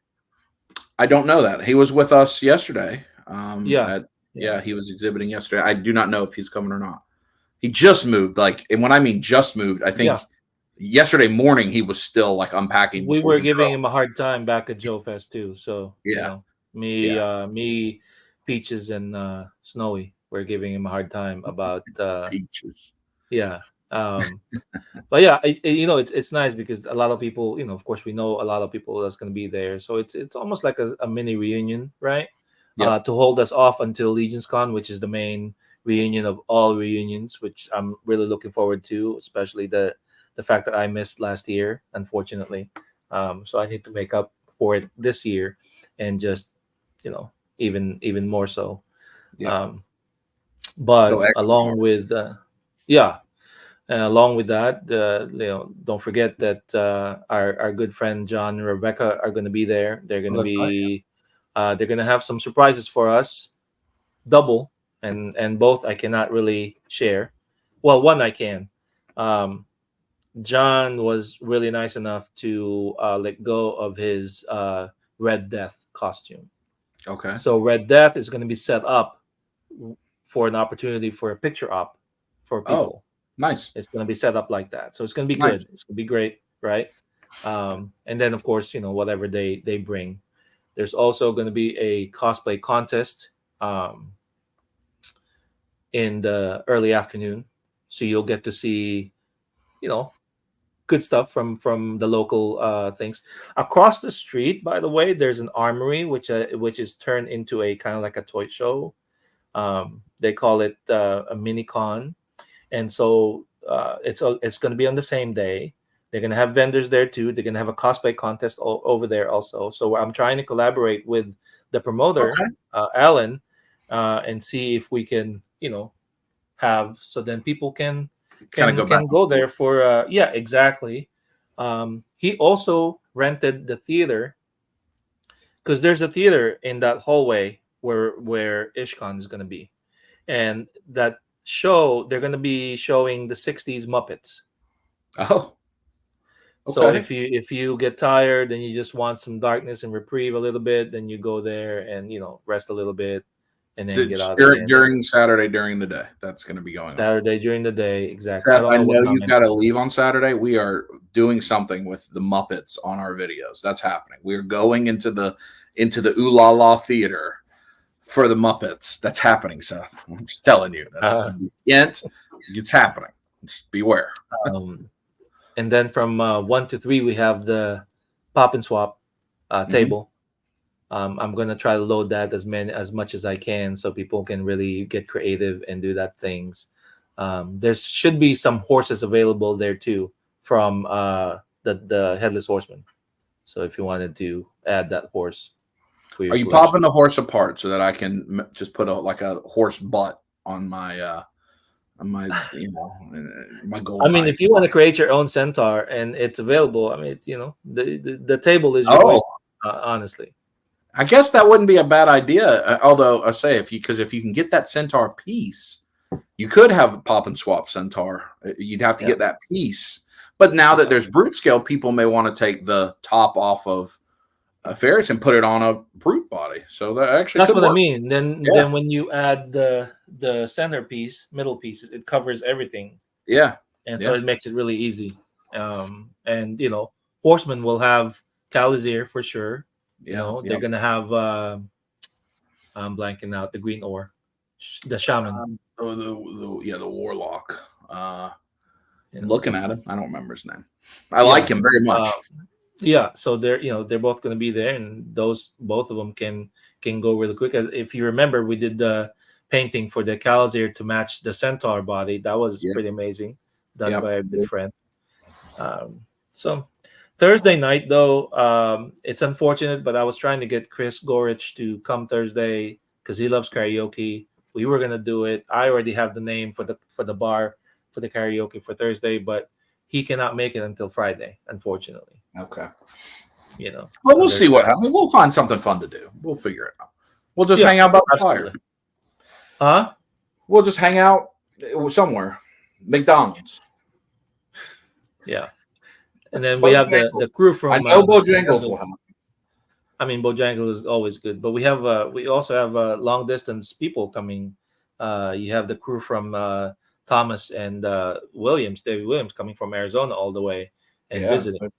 Speaker 1: I don't know that. He was with us yesterday. He was exhibiting yesterday. I do not know if he's coming or not. He just moved. And when I mean just moved, I think yesterday morning he was still unpacking.
Speaker 2: We were giving him a hard time back at Joe Fest too. So me, Peaches, and Snowy were giving him a hard time about
Speaker 1: Peaches.
Speaker 2: Yeah. But yeah, it's nice because a lot of people, of course, we know a lot of people that's going to be there. So it's almost like a mini reunion, right? To hold us off until Legion's Con, which is the main reunion of all reunions, which I'm really looking forward to, especially the fact that I missed last year, unfortunately. So I need to make up for it this year, and just even more so. But along with and along with that, don't forget that our good friend John and Rebecca are going to be there. They're going to be they're going to have some surprises for us, double, and both I cannot really share. Well, one I can. John was really nice enough to let go of his Red Death costume.
Speaker 1: Okay.
Speaker 2: So Red Death is going to be set up for an opportunity for a picture op for people.
Speaker 1: Oh, nice.
Speaker 2: It's going to be set up like that. So it's going to be good. It's going to be great, right? And then, of course, whatever they bring. There's also going to be a cosplay contest in the early afternoon. So you'll get to see, good stuff from the local things. Across the street, by the way, there's an armory which is turned into a kind of like a toy show. They call it a mini con, and so it's going to be on the same day. They're going to have vendors there too. They're going to have a cosplay contest over there also. So I'm trying to collaborate with the promoter, Alan, and see if we can have, so then people can go there for exactly. He also rented the theater, because there's a theater in that hallway where IshCon is going to be, and that show they're going to be showing the 60s Muppets.
Speaker 1: Oh, okay.
Speaker 2: So if you get tired and you just want some darkness and reprieve a little bit, then you go there and rest a little bit, and then get out
Speaker 1: during Saturday during the day. That's going to be going
Speaker 2: Saturday
Speaker 1: on.
Speaker 2: During the day, exactly.
Speaker 1: Seth, I know you've got to leave on Saturday. We are doing something with the Muppets on our videos. That's happening. We're going into the Ooh La La theater for the Muppets. That's happening, Seth. I'm just telling you. That's it's happening. Just beware.
Speaker 2: And then from 1 to 3, we have the Pop and Swap table. I'm going to try to load that as much as I can so people can really get creative and do that things. There should be some horses available there too from the Headless Horseman. So if you wanted to add that horse.
Speaker 1: Are you popping the horse apart so that I can just put a horse butt on my my goal?
Speaker 2: I mean, if you want to create your own centaur and it's available, I mean, the table is yours, honestly.
Speaker 1: I guess that wouldn't be a bad idea. Although I say if you can get that centaur piece, You could have a pop and swap centaur. You'd have to get that piece. But now that there's brute scale, people may want to take the top off of a Ferris and put it on a brute body. So that actually
Speaker 2: that's
Speaker 1: could
Speaker 2: what
Speaker 1: work.
Speaker 2: I mean. Then when you add the center piece, middle piece, it covers everything.
Speaker 1: Yeah.
Speaker 2: And so it makes it really easy. And horsemen will have Calizir for sure. They're gonna have I'm blanking out, the green ore, the shaman.
Speaker 1: The warlock. Looking at him, I don't remember his name. I like him very much.
Speaker 2: So they're both going to be there, and both of them can go really quick. If you remember, we did the painting for the Calizir to match the centaur body. That was pretty amazing, done by a good friend. So Thursday night, though, it's unfortunate, but I was trying to get Chris Gorich to come Thursday because he loves karaoke. We were gonna do it. I already have the name for the bar for the karaoke for Thursday, but he cannot make it until Friday, unfortunately.
Speaker 1: Okay.
Speaker 2: Well,
Speaker 1: we'll see what happens. We'll find something fun to do. We'll figure it out. We'll just hang out by the fire.
Speaker 2: Huh?
Speaker 1: We'll just hang out somewhere. McDonald's.
Speaker 2: Yeah. And then we have the crew from.
Speaker 1: I know Bojangles will happen.
Speaker 2: I mean, Bojangles is always good, but we also have long distance people coming. You have the crew from Thomas and David Williams coming from Arizona all the way and visiting.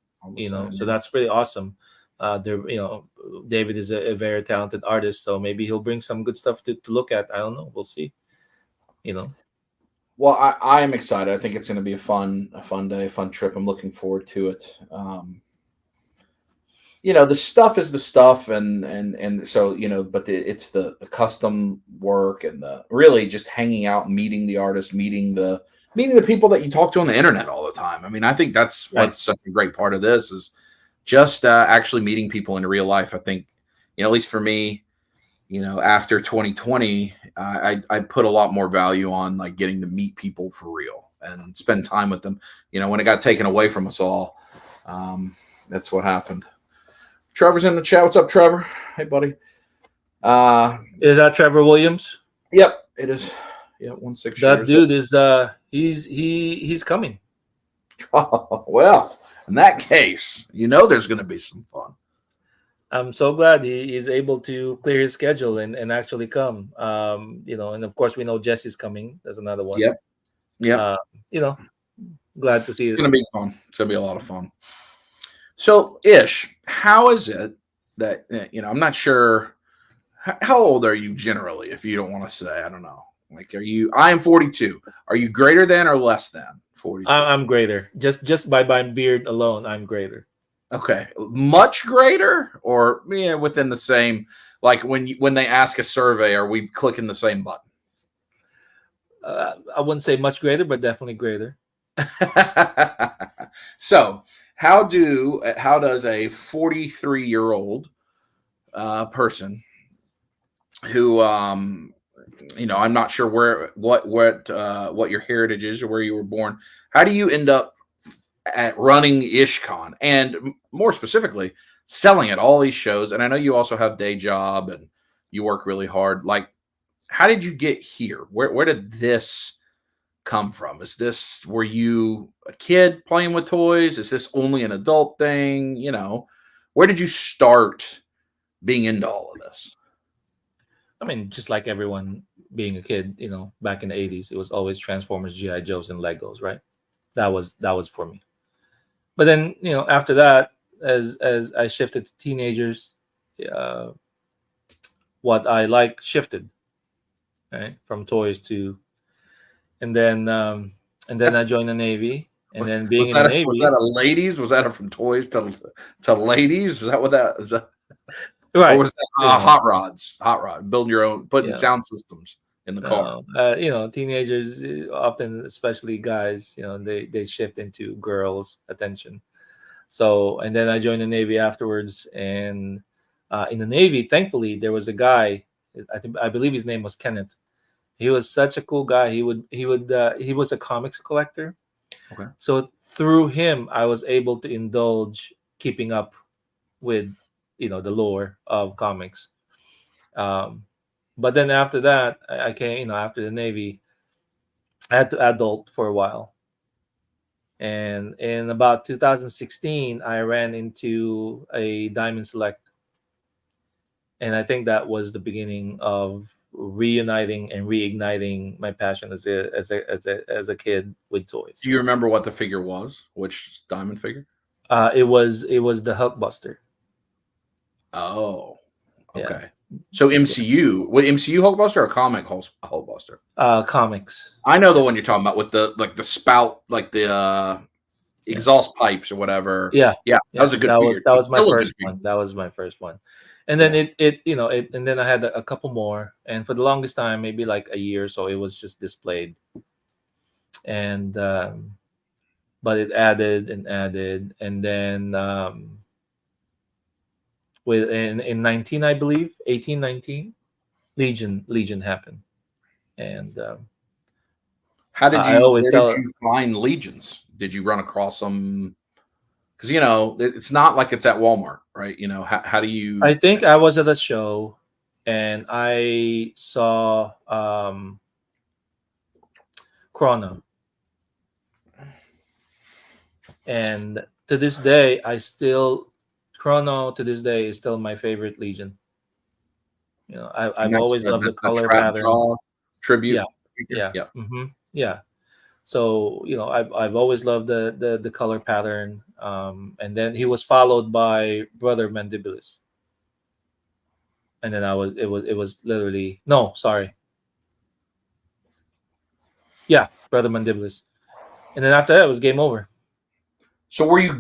Speaker 2: So that's pretty awesome. David is a very talented artist, so maybe he'll bring some good stuff to look at. I don't know. We'll see.
Speaker 1: Well, I am excited. I think it's going to be a fun day, fun trip. I'm looking forward to it. The stuff is the stuff, and so but it's the custom work and the really just hanging out, and meeting the artists, meeting the people that you talk to on the internet all the time. I mean, I think that's what's such a great part of this is just actually meeting people in real life. I think, at least for me, after 2020, I put a lot more value on like getting to meet people for real and spend time with them. When it got taken away from us all, that's what happened. Trevor's in the chat. What's up, Trevor? Hey, buddy.
Speaker 2: Is that Trevor Williams?
Speaker 1: Yep, it is. Yeah, 16.
Speaker 2: That dude is he's coming.
Speaker 1: Oh, well, in that case, there's going to be some fun.
Speaker 2: I'm so glad he is able to clear his schedule and actually come. And of course we know Jesse's coming. There's another one.
Speaker 1: Yep.
Speaker 2: Glad to see it.
Speaker 1: It's going to be fun. It's going to be a lot of fun. So, Ish, how is it that, I'm not sure, how old are you generally, if you don't want to say? I don't know. Like, I am 42. Are you greater than or less than 42?
Speaker 2: I'm greater. Just by my beard alone, I'm greater.
Speaker 1: Okay. Much greater or within the same, like when they ask a survey, are we clicking the same button?
Speaker 2: I wouldn't say much greater, but definitely greater.
Speaker 1: So, how does a 43-year-old person who I'm not sure what your heritage is or where you were born, how do you end up at running IshCon and more specifically selling at all these shows? And I know you also have day job and you work really hard. Like, how did you get here? Where did this come from? Were you a kid playing with toys? Is this only an adult thing? Where did you start being into all of this?
Speaker 2: I mean, just like everyone being a kid, back in the 80s, it was always Transformers, G.I. Joes, and Legos, right? That was for me. But then, after that, as I shifted to teenagers, what I like shifted, right, from toys to, and then I joined the Navy, and then being in the Navy.
Speaker 1: Was that a ladies? Was that from toys to ladies? Is that what that is?
Speaker 2: Right.
Speaker 1: Or was that hot rods, building your own, putting sound systems in the car?
Speaker 2: Teenagers, often, especially guys, they shift into girls' attention. So, and then I joined the Navy afterwards, and in the Navy, thankfully, there was a guy. I believe his name was Kenneth. He was such a cool guy. He was a comics collector.
Speaker 1: Okay.
Speaker 2: So through him, I was able to indulge keeping up with, the lore of comics. But then after that, I came, after the Navy, I had to adult for a while. And in about 2016, I ran into a Diamond Select, and I think that was the beginning of reuniting and reigniting my passion as a kid with toys.
Speaker 1: Do you remember what the figure was? Which diamond figure?
Speaker 2: It was the Hulkbuster.
Speaker 1: Oh,
Speaker 2: Yeah,
Speaker 1: okay. So
Speaker 2: yeah.
Speaker 1: MCU, what MCU Hulkbuster or comic Hulkbuster?
Speaker 2: Comics.
Speaker 1: I know the
Speaker 2: Yeah,
Speaker 1: one you're talking about with the like the spout, like the
Speaker 2: yeah,
Speaker 1: exhaust pipes or whatever.
Speaker 2: yeah,
Speaker 1: Yeah, that was
Speaker 2: yeah.
Speaker 1: a good
Speaker 2: That was
Speaker 1: figure.
Speaker 2: that
Speaker 1: It's
Speaker 2: was my
Speaker 1: still a good
Speaker 2: first
Speaker 1: figure.
Speaker 2: one. That was my first one, and then
Speaker 1: Yeah.
Speaker 2: and then I had a couple more, and for the longest time, maybe like a year or so, it was just displayed, and but it added and added, and then with in 19, I believe 18, 19, Legion happened, and I always
Speaker 1: Where did
Speaker 2: tell.
Speaker 1: you find legions? Did you run across them? Because it's not like it's at Walmart, right? How do
Speaker 2: I
Speaker 1: you?
Speaker 2: think I was at a show, and I saw Chrono, and to this day, Chrono to this day is still my favorite Legion.
Speaker 1: And
Speaker 2: I've always loved the
Speaker 1: that's the
Speaker 2: color
Speaker 1: trap
Speaker 2: pattern.
Speaker 1: jaw
Speaker 2: Yeah,
Speaker 1: tribute figure.
Speaker 2: yeah,
Speaker 1: Yeah.
Speaker 2: yeah. So I've always loved the color pattern. And then he was followed by Brother Mandibulas, and then it was literally, no, sorry, yeah, Brother Mandibulas, and then after that it was game over.
Speaker 1: So you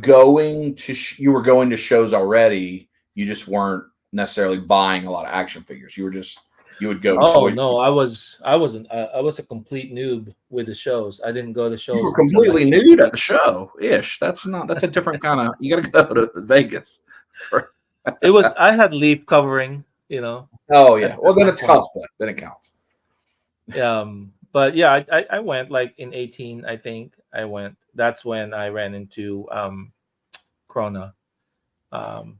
Speaker 1: were going to shows already. You just weren't necessarily buying a lot of action figures. You would go
Speaker 2: Oh
Speaker 1: toy.
Speaker 2: no, I was a complete noob with the shows. I didn't go to
Speaker 1: You
Speaker 2: shows
Speaker 1: were
Speaker 2: until
Speaker 1: completely
Speaker 2: like
Speaker 1: nude at the show. Ish. That's a different kind of. You got to go to Vegas for.
Speaker 2: it was I had leaf covering,
Speaker 1: Oh
Speaker 2: at,
Speaker 1: yeah.
Speaker 2: at
Speaker 1: Well, then
Speaker 2: one
Speaker 1: it's
Speaker 2: point.
Speaker 1: cosplay. Then it counts.
Speaker 2: But yeah, I went like in 18, I think I went. That's when I ran into Krona. Um,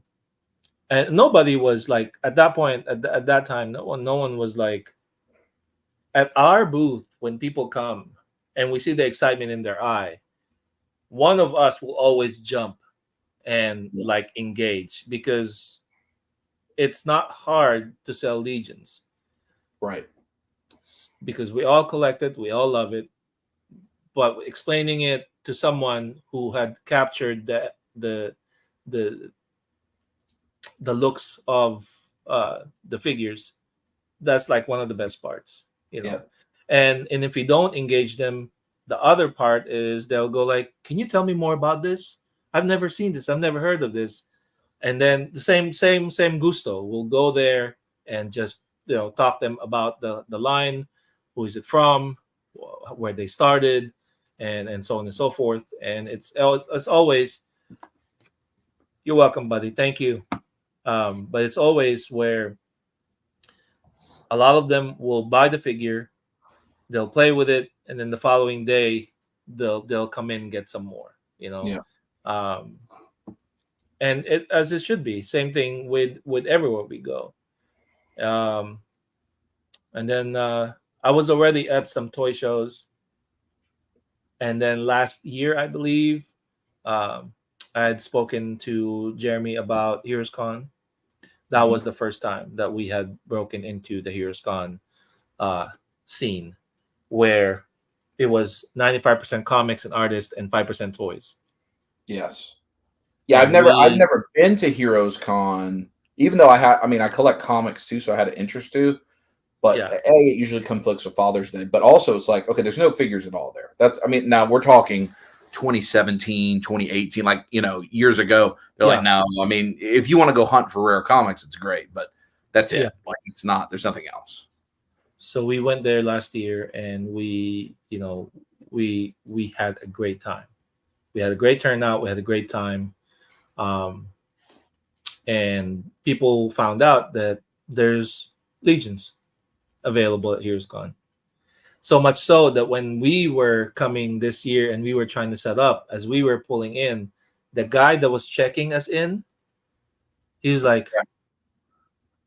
Speaker 2: and nobody was like at that point at that time. No one was like at our booth when people come and we see the excitement in their eye. One of us will always jump and
Speaker 1: Yeah.
Speaker 2: like engage because it's not hard to sell legions
Speaker 1: Right.
Speaker 2: because we all collect it, we all love it, but explaining it to someone who had captured the the looks of the figures, that's like one of the best parts, you
Speaker 1: Yeah.
Speaker 2: know. And if we don't engage them, the other part is they'll go like, "Can you tell me more about this? I've never seen this. I've never heard of this." And then the same gusto will go there and just talk them about the line, who is it from, where they started, and so on and so forth. And it's always, "You're welcome, buddy, thank you." But it's always where a lot of them will buy the figure, they'll play with it, and then the following day they'll come in and get some more,
Speaker 1: Yeah.
Speaker 2: um, and it as it should be. Same thing with everywhere we go. um, and then I was already at some toy shows, and then last year I believe, um, I had spoken to Jeremy about HeroesCon. That
Speaker 1: Mhm.
Speaker 2: was the first time that we had broken into the HeroesCon uh, scene, where it was 95% comics and artists and 5% toys.
Speaker 1: Yes. Yeah. I've
Speaker 2: And
Speaker 1: never I've
Speaker 2: we,
Speaker 1: never been to Heroes Con, even though I mean I collect comics too, so I had an interest to. But
Speaker 2: yeah,
Speaker 1: it usually conflicts with Father's Day. But also, it's like, okay, there's no figures at all there. I mean, now we're talking 2017, 2018, like, years ago. They're like,
Speaker 2: yeah,
Speaker 1: no, I mean, if you want to go hunt for rare comics, it's great. But that's
Speaker 2: yeah.
Speaker 1: it. Like, there's nothing else.
Speaker 2: So we went there last year, and we had a great time. We had a great turnout. We had a great time. Um, and people found out that there's legions available at HeroesCon. So much so that when we were coming this year and we were trying to set up, as we were pulling in, the guy that was checking us in, he was like,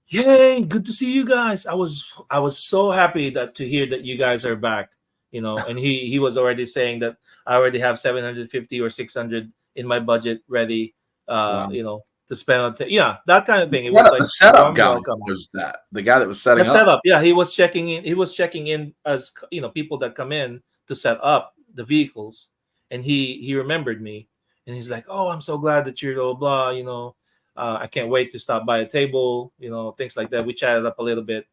Speaker 2: "Yay, good to see you guys. I was so happy that to hear that you guys are back. you know, and he was already saying that I already have 750 or 600 in my budget ready,
Speaker 1: Wow.
Speaker 2: you know, to spend on that kind of thing. It
Speaker 1: What
Speaker 2: was like
Speaker 1: the setup guy
Speaker 2: welcome.
Speaker 1: was that? The guy that was setting
Speaker 2: The
Speaker 1: up?
Speaker 2: setup, yeah, he was checking in as, you know, people that come in to set up the vehicles, and he remembered me, and he's like, "Oh, I'm so glad that you're blah blah, you know, I can't wait to stop by a table, you know, things like that." We chatted up a little bit,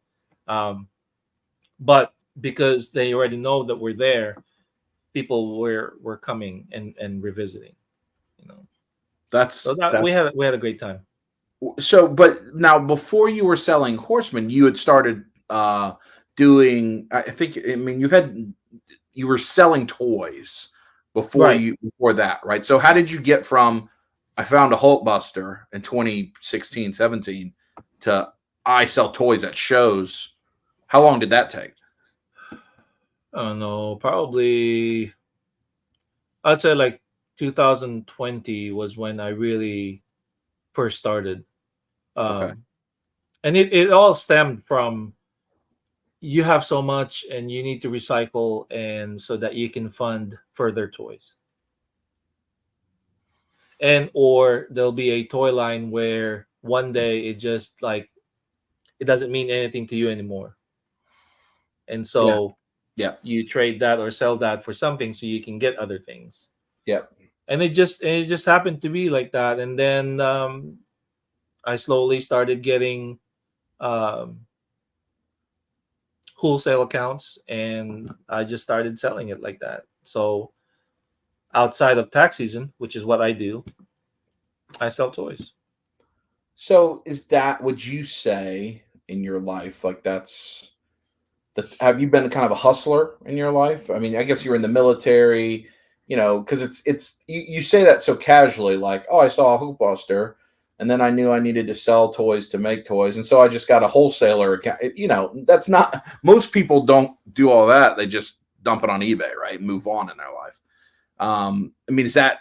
Speaker 2: but because they already know that we're there, people were coming and revisiting, you know. So we had a great time.
Speaker 1: So, but now before you were selling Horseman, you had started doing. I think. I mean, you were selling toys before that, right? So, how did you get from I found a Hulkbuster in 2016, 17 to I sell toys at shows? How long did that take?
Speaker 2: I don't know, probably I'd say like 2020 was when I really first started.
Speaker 1: Okay.
Speaker 2: And it all stemmed from you have so much and you need to recycle, and so that you can fund further toys. And or there'll be a toy line where one day it just like it doesn't mean anything to you anymore. And so you trade that or sell that for something so you can get other things. And it just happened to be like that. And then I slowly started getting wholesale accounts, and I just started selling it like that. So outside of tax season, which is what I do, I sell toys.
Speaker 1: So is that, would you say in your life, like have you been kind of a hustler in your life? I mean, I guess you were in the military, you know, because you say that so casually, like, oh, I saw a Hoopbuster, and then I knew I needed to sell toys to make toys, and so I just got a wholesaler account. You know, that's not, most people don't do all that. They just dump it on eBay, right? Move on in their life. I mean, is that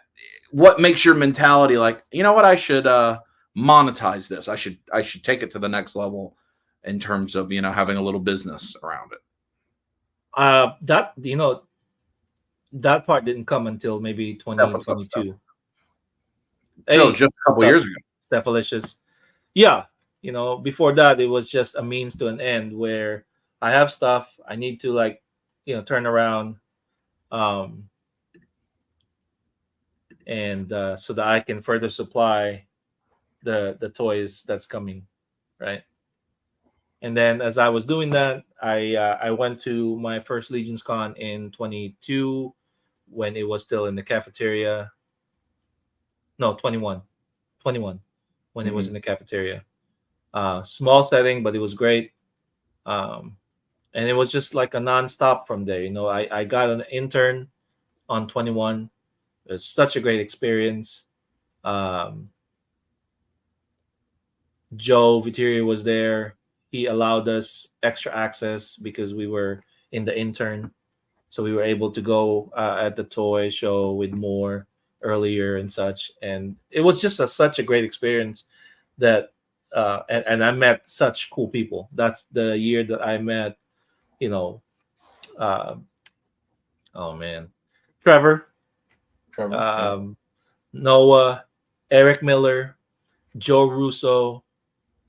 Speaker 1: what makes your mentality like, you know what, I should monetize this. I should take it to the next level in terms of, you know, having a little business around it.
Speaker 2: That, you know, that part didn't come until maybe 2022.
Speaker 1: So just a couple years ago.
Speaker 2: Stephalicious. Yeah. You know, before that, it was just a means to an end where I have stuff I need to, like, you know, turn around, and so that I can further supply the toys that's coming, right? And then as I was doing that, I went to my first Legions Con in 22 when it was still in the cafeteria. No, 21 when it was in the cafeteria. Small setting, but it was great. And it was just like a nonstop from there. You know, I got an intern on 21. It's such a great experience. Joe Viteri was there. He allowed us extra access because we were in the intern. So we were able to go at the toy show with more earlier and such. And it was just such a great experience that, and I met such cool people. That's the year that I met, you know, oh man, Trevor, Noah, Eric Miller, Joe Russo,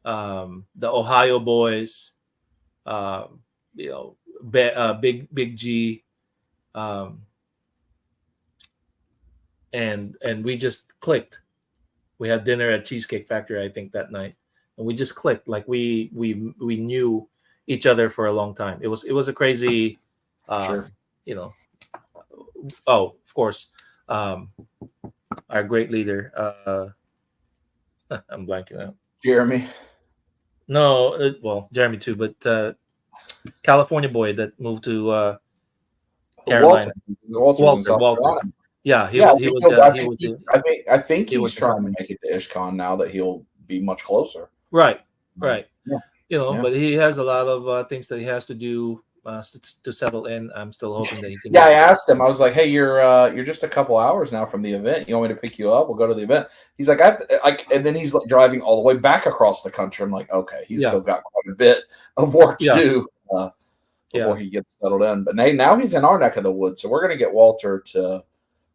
Speaker 2: the Ohio boys, you know, Big G, and we just clicked. We had dinner at Cheesecake Factory, I think, that night, and we just clicked. Like we knew each other for a long time. It was a crazy, you know. Oh, of course, our great leader. I'm blanking out.
Speaker 1: Jeremy.
Speaker 2: No, well, Jeremy too, but California boy that moved to Carolina. Walter. Yeah, he was.
Speaker 1: I think he's trying to make it to IshCon now that he'll be much closer.
Speaker 2: Right. Yeah. You know, but he has a lot of things that he has to do to settle in. I'm still hoping that he can.
Speaker 1: Yeah, I asked him. I was like, "Hey, you're just a couple hours now from the event. You want me to pick you up? We'll go to the event." He's like, "I have to," like, and then he's like driving all the way back across the country. I'm like, "Okay, he's still got quite a bit of work to do." before he gets settled in. But now he's in our neck of the woods, so we're going to get Walter to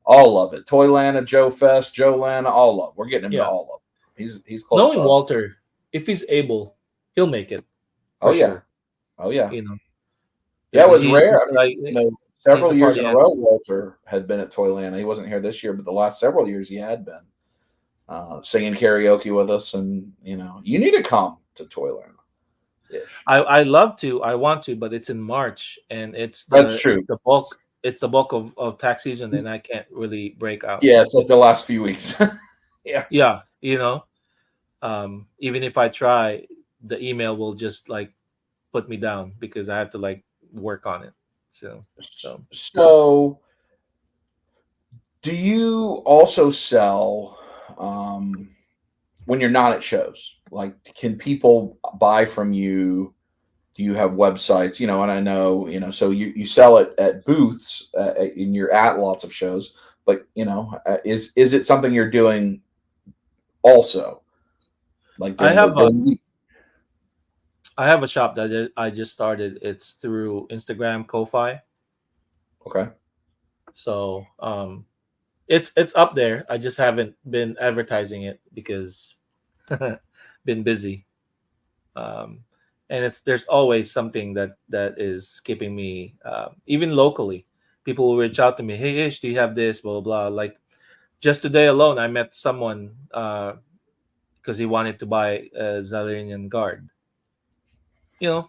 Speaker 1: all of it. Toylanta, Joe Fest, Joe Lana, all of it. We're getting him to all of it. He's close.
Speaker 2: Knowing Walter, if he's able, he'll make it.
Speaker 1: Oh yeah,
Speaker 2: sure.
Speaker 1: Oh yeah.
Speaker 2: Yeah,
Speaker 1: it was rare. Several years in a row, Walter had been at Toylanta. He wasn't here this year, but the last several years he had been singing karaoke with us. And you need to come to Toylanta.
Speaker 2: I love to. I want to, but it's in March, and
Speaker 1: that's true.
Speaker 2: The bulk. It's the bulk of tax season, and I can't really break out.
Speaker 1: Yeah, it's like the last few weeks.
Speaker 2: Yeah. Even if I try, the email will just like put me down because I have to like work on it.
Speaker 1: So do you also sell when you're not at shows? Like, can people buy from you? Do you have websites? And I know, so you sell it at booths and you're at lots of shows, but is it something you're doing also? Like
Speaker 2: I have a shop that I just started. It's through Instagram, Ko-Fi.
Speaker 1: Okay.
Speaker 2: So it's up there. I just haven't been advertising it because been busy. And there's always something that is keeping me even locally. People will reach out to me, hey Ish, do you have this, blah blah blah. Like just today alone I met someone because he wanted to buy a Zalarian guard.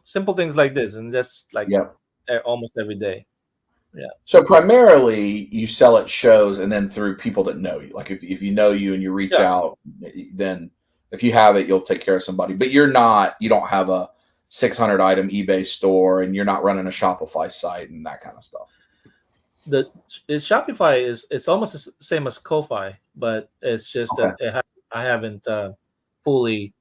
Speaker 2: Simple things like this, and just like almost every day. Yeah.
Speaker 1: So primarily you sell at shows and then through people that know you. Like if you know you and you reach out, then if you have it, you'll take care of somebody. But you don't have a 600 item eBay store, and you're not running a Shopify site and that kind of stuff.
Speaker 2: The Shopify it's almost the same as Ko-Fi, but it's just that I haven't fully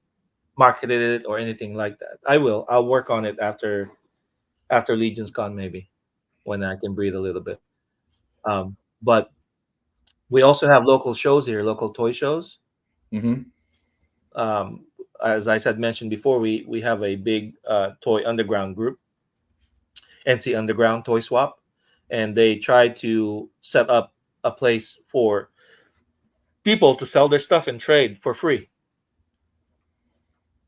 Speaker 2: marketed it or anything like that. I'll work on it after LegionsCon, maybe, when I can breathe a little bit. But we also have local shows here, local toy shows. As I mentioned before, we have a big toy underground group, NC Underground Toy Swap, and they try to set up a place for people to sell their stuff and trade for free.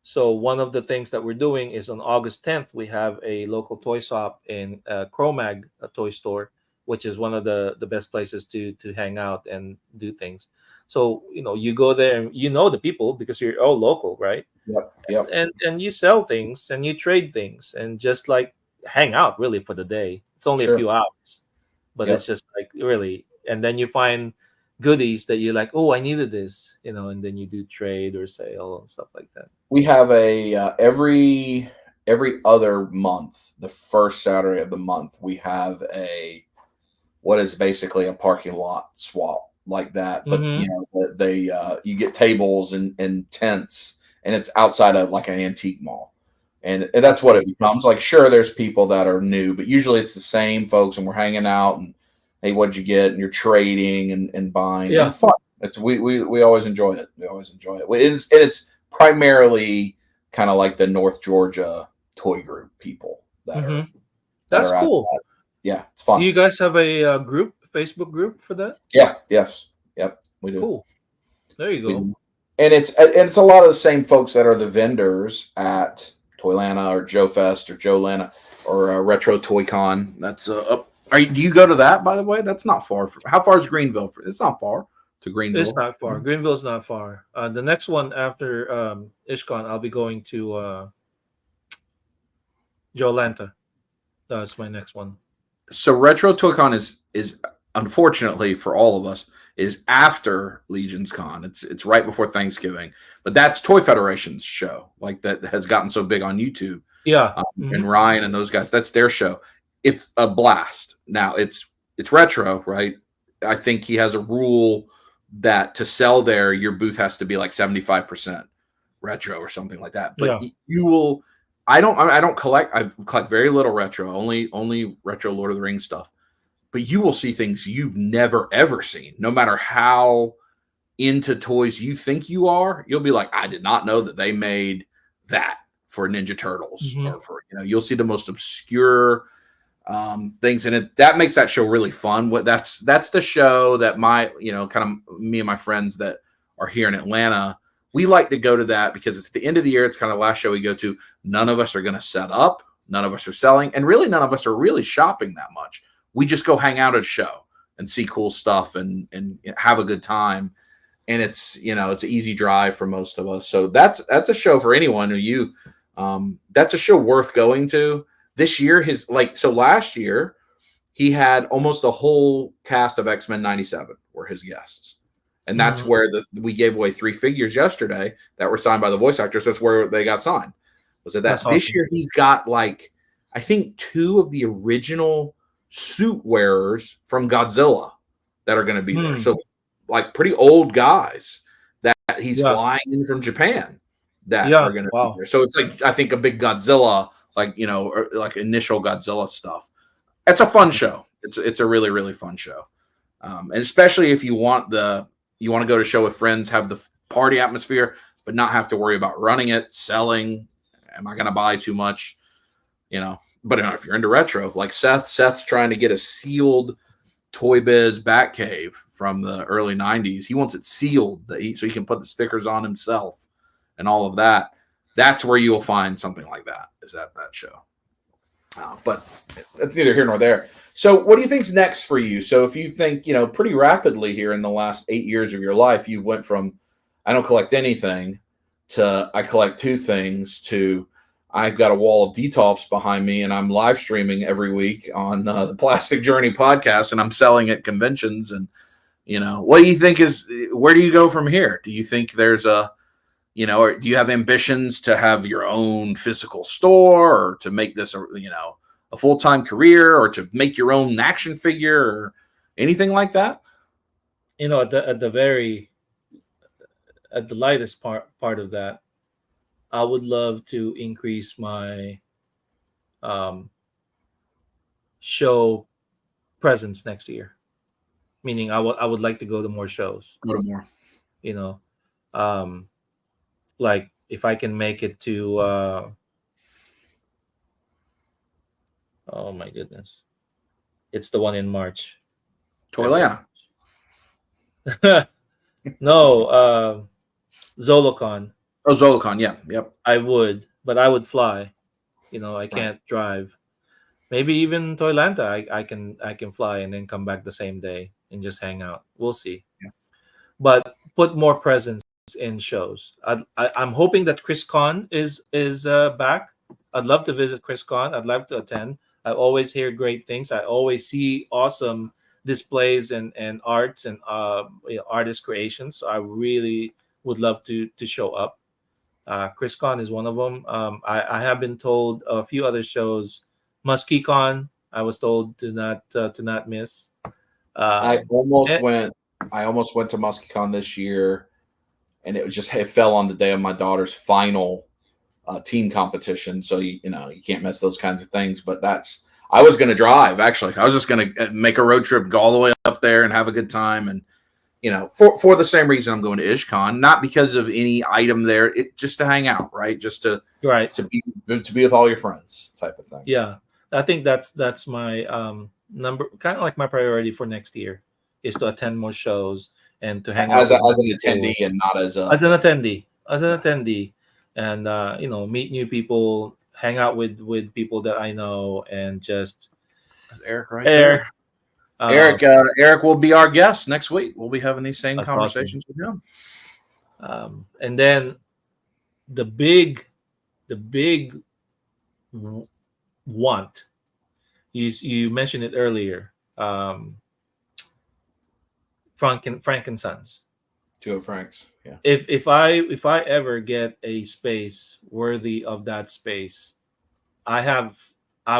Speaker 2: So one of the things that we're doing is on August 10th, we have a local toy swap in Cromag, a toy store, which is one of the best places to hang out and do things. So, you go there and the people because you're all local, right?
Speaker 1: Yep.
Speaker 2: And you sell things and you trade things and just like hang out really for the day. It's only a few hours, but it's just like really, and then you find goodies that you're like, oh, I needed this, and then you do trade or sale and stuff like that.
Speaker 1: We have a every other month, the first Saturday of the month, we have what is basically a parking lot swap like that. But you get tables and tents, and it's outside of like an antique mall, and that's what it becomes. Like, sure, there's people that are new, but usually it's the same folks, and we're hanging out and, hey, what'd you get? And you're trading and buying. Yeah, and it's fun. We always enjoy it. We always enjoy it. It's primarily kind of like the North Georgia toy group people that
Speaker 2: that's cool.
Speaker 1: Yeah, it's fun.
Speaker 2: Do you guys have a Facebook group for that?
Speaker 1: Yeah. Yes. Yep. We do.
Speaker 2: Cool. There you go.
Speaker 1: And it's a lot of the same folks that are the vendors at Toylanta or Joe Fest or Joe Lana or Retro Toy Con. That's up. Do you go to that, by the way? That's not far. How far is Greenville? It's not far to Greenville.
Speaker 2: It's not far. Greenville's not far. The next one after IshCon, I'll be going to Jolanta. That's my next one.
Speaker 1: So Retro Toy Con is unfortunately for all of us is after LegionsCon. It's right before Thanksgiving, but that's Toy Federation's show, like that has gotten so big on YouTube.
Speaker 2: Yeah,
Speaker 1: and Ryan and those guys, that's their show. It's a blast. Now it's retro, right? I think he has a rule that to sell there, your booth has to be like 75% retro or something like that. But you will. I don't collect. I collect very little retro. Only retro Lord of the Rings stuff. But you will see things you've never ever seen. No matter how into toys you think you are, you'll be like, I did not know that they made that for Ninja Turtles,
Speaker 2: Mm-hmm.
Speaker 1: or for, you'll see the most obscure things in it. That makes that show really fun. That's the show that kind of me and my friends that are here in Atlanta, we like to go to that because it's at the end of the year. It's kind of the last show we go to. None of us are going to set up. None of us are selling, and really none of us are really shopping that much. We just go hang out at a show and see cool stuff and have a good time. And it's it's an easy drive for most of us. So that's a show for anyone who that's a show worth going to. This year, last year, he had almost a whole cast of X-Men 97 were his guests. And that's where we gave away 3 figures yesterday that were signed by the voice actors. That's where they got signed. Was it that? That's this awesome. Year, he's got I think 2 of the original suit wearers from Godzilla that are going to be there. So pretty old guys that he's flying in from Japan that are going to be there. So it's I think a big Godzilla, or initial Godzilla stuff. It's a fun show. It's a really, really fun show. And especially if you want to go to show with friends, have the party atmosphere, but not have to worry about running it, selling. Am I going to buy too much? But if you're into retro, like Seth's trying to get a sealed Toy Biz Batcave from the early 90s. He wants it sealed so he can put the stickers on himself and all of that. That's where you will find something like that, is at that show. But it's neither here nor there. So what do you think's next for you? So if you think, pretty rapidly here in the last 8 years of your life, you went from I don't collect anything to I collect 2 things to I've got a wall of Detolfs behind me and I'm live streaming every week on the Plastic Journey podcast and I'm selling at conventions. And, what do you think where do you go from here? Do you think there's or do you have ambitions to have your own physical store or to make this, a full-time career or to make your own action figure or anything like that?
Speaker 2: At the lightest part of that, I would love to increase my show presence next year. Meaning, I would like to go to more shows.
Speaker 1: Go to more.
Speaker 2: If I can make it to. Oh my goodness! It's the one in March.
Speaker 1: Toyland.
Speaker 2: No, Zolocon.
Speaker 1: Oh, Zolocon, yeah, yep.
Speaker 2: I would, but I would fly. I can't drive. Maybe even Toylanta, I can fly and then come back the same day and just hang out. We'll see.
Speaker 1: Yeah.
Speaker 2: But put more presence in shows. I'm hoping that IshCon is back. I'd love to visit IshCon. I'd love to attend. I always hear great things. I always see awesome displays and arts and artist creations. So I really would love to show up. IshCon is one of them. I have been told a few other shows. MuskyCon, I was told to not miss.
Speaker 1: I almost went to MuskyCon this year, and it fell on the day of my daughter's final team competition. So you can't miss those kinds of things. But I was going to drive. Actually, I was just going to make a road trip, go all the way up there, and have a good time. And for the same reason I'm going to IshCon, not because of any item there, just to hang out, right? Just to be with all your friends, type of thing.
Speaker 2: Yeah, I think that's my number, kind of like my priority for next year, is to attend more shows and to hang out
Speaker 1: as an attendee and not as an
Speaker 2: attendee, and meet new people, hang out with people that I know, and just
Speaker 1: Eric there. Eric will be our guest next week. We'll be having these same conversations with him.
Speaker 2: And then the big want, you mentioned it earlier, Frank and Sons.
Speaker 1: Joe Franks. Yeah.
Speaker 2: If I ever get a space worthy of that space, I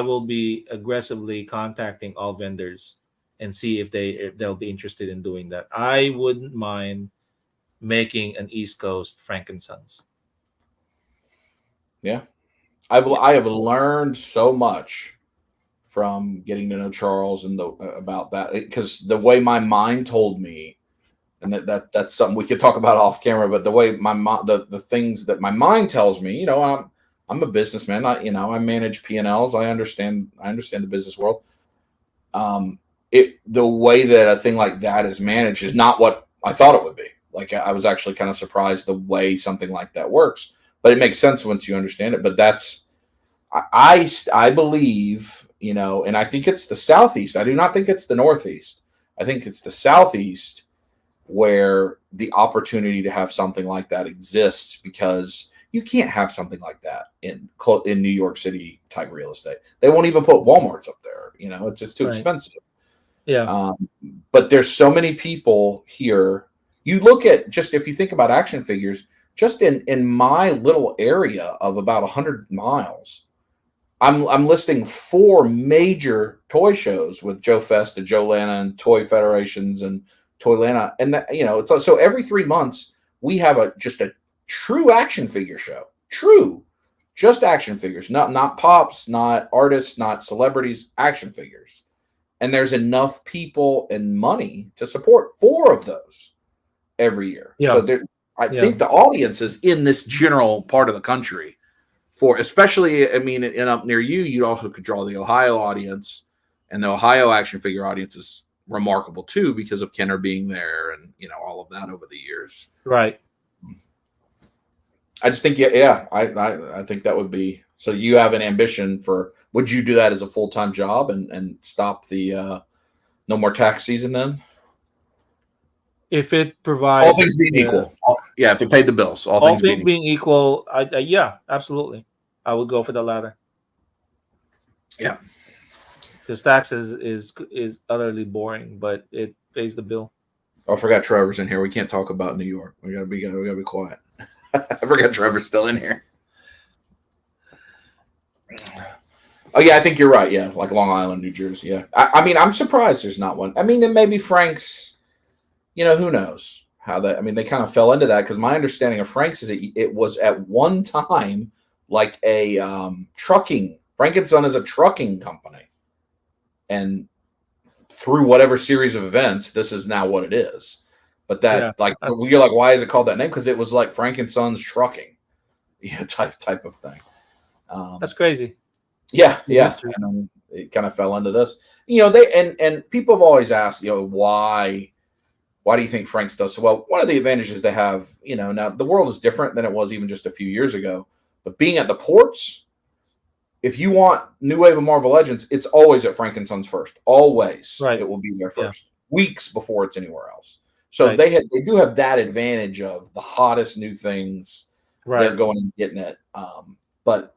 Speaker 2: will be aggressively contacting all vendors and see if they'll be interested in doing that. I wouldn't mind making an East Coast Frank and Sons.
Speaker 1: Yeah. I have learned so much from getting to know Charles and about that, because the way my mind told me, and that's something we could talk about off camera, but the way the things that my mind tells me, I'm I'm a businessman. I manage P&Ls. I understand the business world. The way that a thing like that is managed is not what I thought it would be. Like, I was actually kind of surprised the way something like that works, but it makes sense once you understand it. But that's, I believe, and I think it's the Southeast. I do not think it's the Northeast. I think it's the Southeast where the opportunity to have something like that exists, because you can't have something like that in New York City type real estate. They won't even put Walmarts up there. It's just too expensive.
Speaker 2: Yeah.
Speaker 1: But there's so many people here. You look at, just if you think about action figures, just in my little area of about 100 miles, I'm listing 4 major toy shows with Joe Festa, Joe Lana, and Toy Federations and Toylanta, and that, it's so every 3 months we have just a true action figure show. True, just action figures, not pops, not artists, not celebrities, action figures. And there's enough people and money to support 4 of those every year. Yeah. So I think the audience is in this general part of the country. Especially, in up near you, you also could draw the Ohio audience, and the Ohio action figure audience is remarkable too, because of Kenner being there and all of that over the years.
Speaker 2: Right.
Speaker 1: I just think I think that would be. So you have an ambition for? Would you do that as a full-time job and stop the no more tax season then?
Speaker 2: If it provides,
Speaker 1: all things being equal, if it paid the bills,
Speaker 2: all things being equal, yeah, absolutely, I would go for the latter.
Speaker 1: Yeah,
Speaker 2: because taxes is utterly boring, but it pays the bill.
Speaker 1: Oh, I forgot Trevor's in here. We can't talk about New York. We gotta be quiet. I forgot Trevor's still in here. Oh yeah, I think you're right. Yeah, like Long Island, New Jersey. Yeah, I'm surprised there's not one. Then maybe Frank's. Who knows how that? They kind of fell into that, because my understanding of Frank's is it was at one time like a trucking. Frank and Son is a trucking company, and through whatever series of events, this is now what it is. But that you're like, why is it called that name? Because it was like Frank and Son's trucking, type of thing.
Speaker 2: That's crazy.
Speaker 1: Yeah. And it kind of fell into this. And people have always asked, why do you think Frank's does so well? One of the advantages they have, now the world is different than it was even just a few years ago. But being at the ports, if you want New Wave of Marvel Legends, it's always at Frank and Son's first. Always, right? It will be there first, weeks before it's anywhere else. So they do have that advantage of the hottest new things. Right. They're going and getting it. But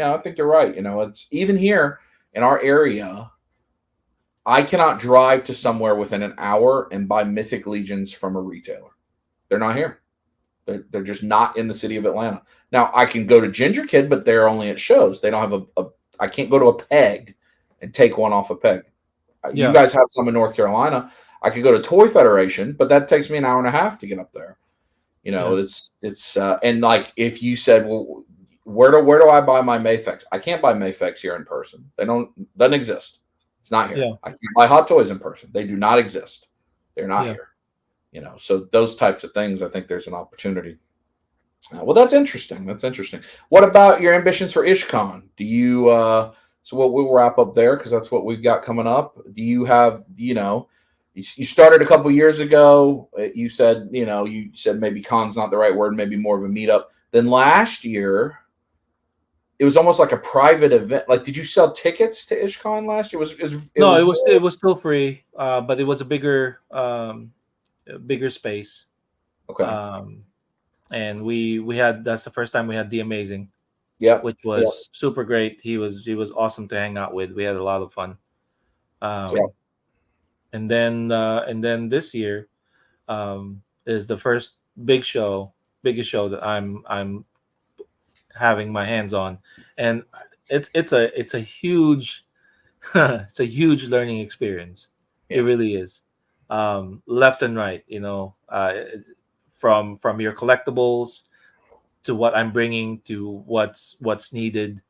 Speaker 1: I think you're right. It's even here in our area. I cannot drive to somewhere within an hour and buy Mythic Legions from a retailer. They're not here. They're just not in the city of Atlanta. Now, I can go to Ginger Kid, but they're only at shows. They don't have I can't go to a Peg and take one off a Peg. Yeah. You guys have some in North Carolina. I could go to Toy Federation, but that takes me an hour and a half to get up there. It's and like if you said, well, where do I buy my Mayfex? I can't buy Mayfex here in person. Doesn't exist. It's not here. Yeah. I can't buy Hot Toys in person. They do not exist. They're not here. So those types of things, I think there's an opportunity. Well, that's interesting. What about your ambitions for IshCon? Do you? So we'll wrap up there, because that's what we've got coming up. Do you have? You started a couple years ago. You said maybe con's not the right word. Maybe more of a meetup. Then last year, it was almost like a private event. Like, did you sell tickets to IshCon last year?
Speaker 2: It was still free, but it was a bigger space.
Speaker 1: Okay.
Speaker 2: And we had, that's the first time we had The Amazing.
Speaker 1: Yeah.
Speaker 2: Which was super great. He was awesome to hang out with. We had a lot of fun. And then this year is the first biggest show that I'm having my hands on, and it's a huge it's a huge learning experience. It really is, left and right, from your collectibles to what I'm bringing to what's needed,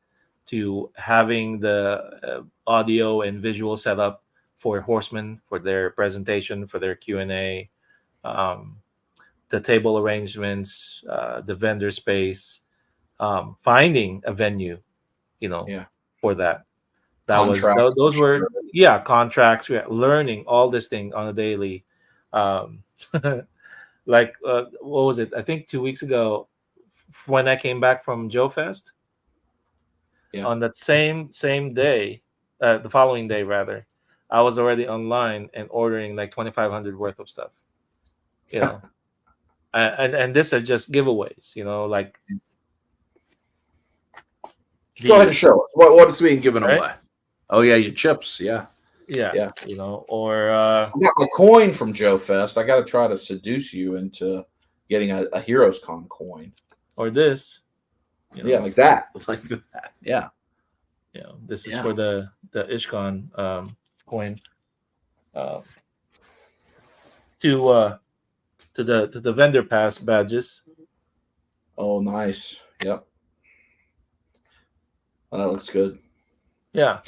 Speaker 2: to having the audio and visual setup for Horsemen, for their presentation, for their Q&A, the table arrangements, the vendor space, finding a venue,
Speaker 1: Yeah.
Speaker 2: for that.
Speaker 1: Contracts,
Speaker 2: Those
Speaker 1: I'm
Speaker 2: were,
Speaker 1: sure.
Speaker 2: yeah, contracts. We are learning all this thing on a daily. Um, like what was it? I think 2 weeks ago, when I came back from Joe Fest,
Speaker 1: Yeah.
Speaker 2: on that same day, the following day rather, I was already online and ordering like 2,500 worth of stuff. You know, and these are just giveaways. Like
Speaker 1: Go ahead and
Speaker 2: the
Speaker 1: show us what is being given
Speaker 2: right,
Speaker 1: away. Oh yeah, your chips. Yeah,
Speaker 2: yeah,
Speaker 1: yeah.
Speaker 2: or
Speaker 1: I got my coin from Joe Fest. I got to try to seduce you into getting a Heroes Con coin.
Speaker 2: or this,
Speaker 1: Yeah, like that, like that. Yeah,
Speaker 2: this is
Speaker 1: yeah.
Speaker 2: for the IshCon coin, uh, to the vendor pass badges.
Speaker 1: Oh, nice. Yep. Well, that looks good.
Speaker 2: Yeah,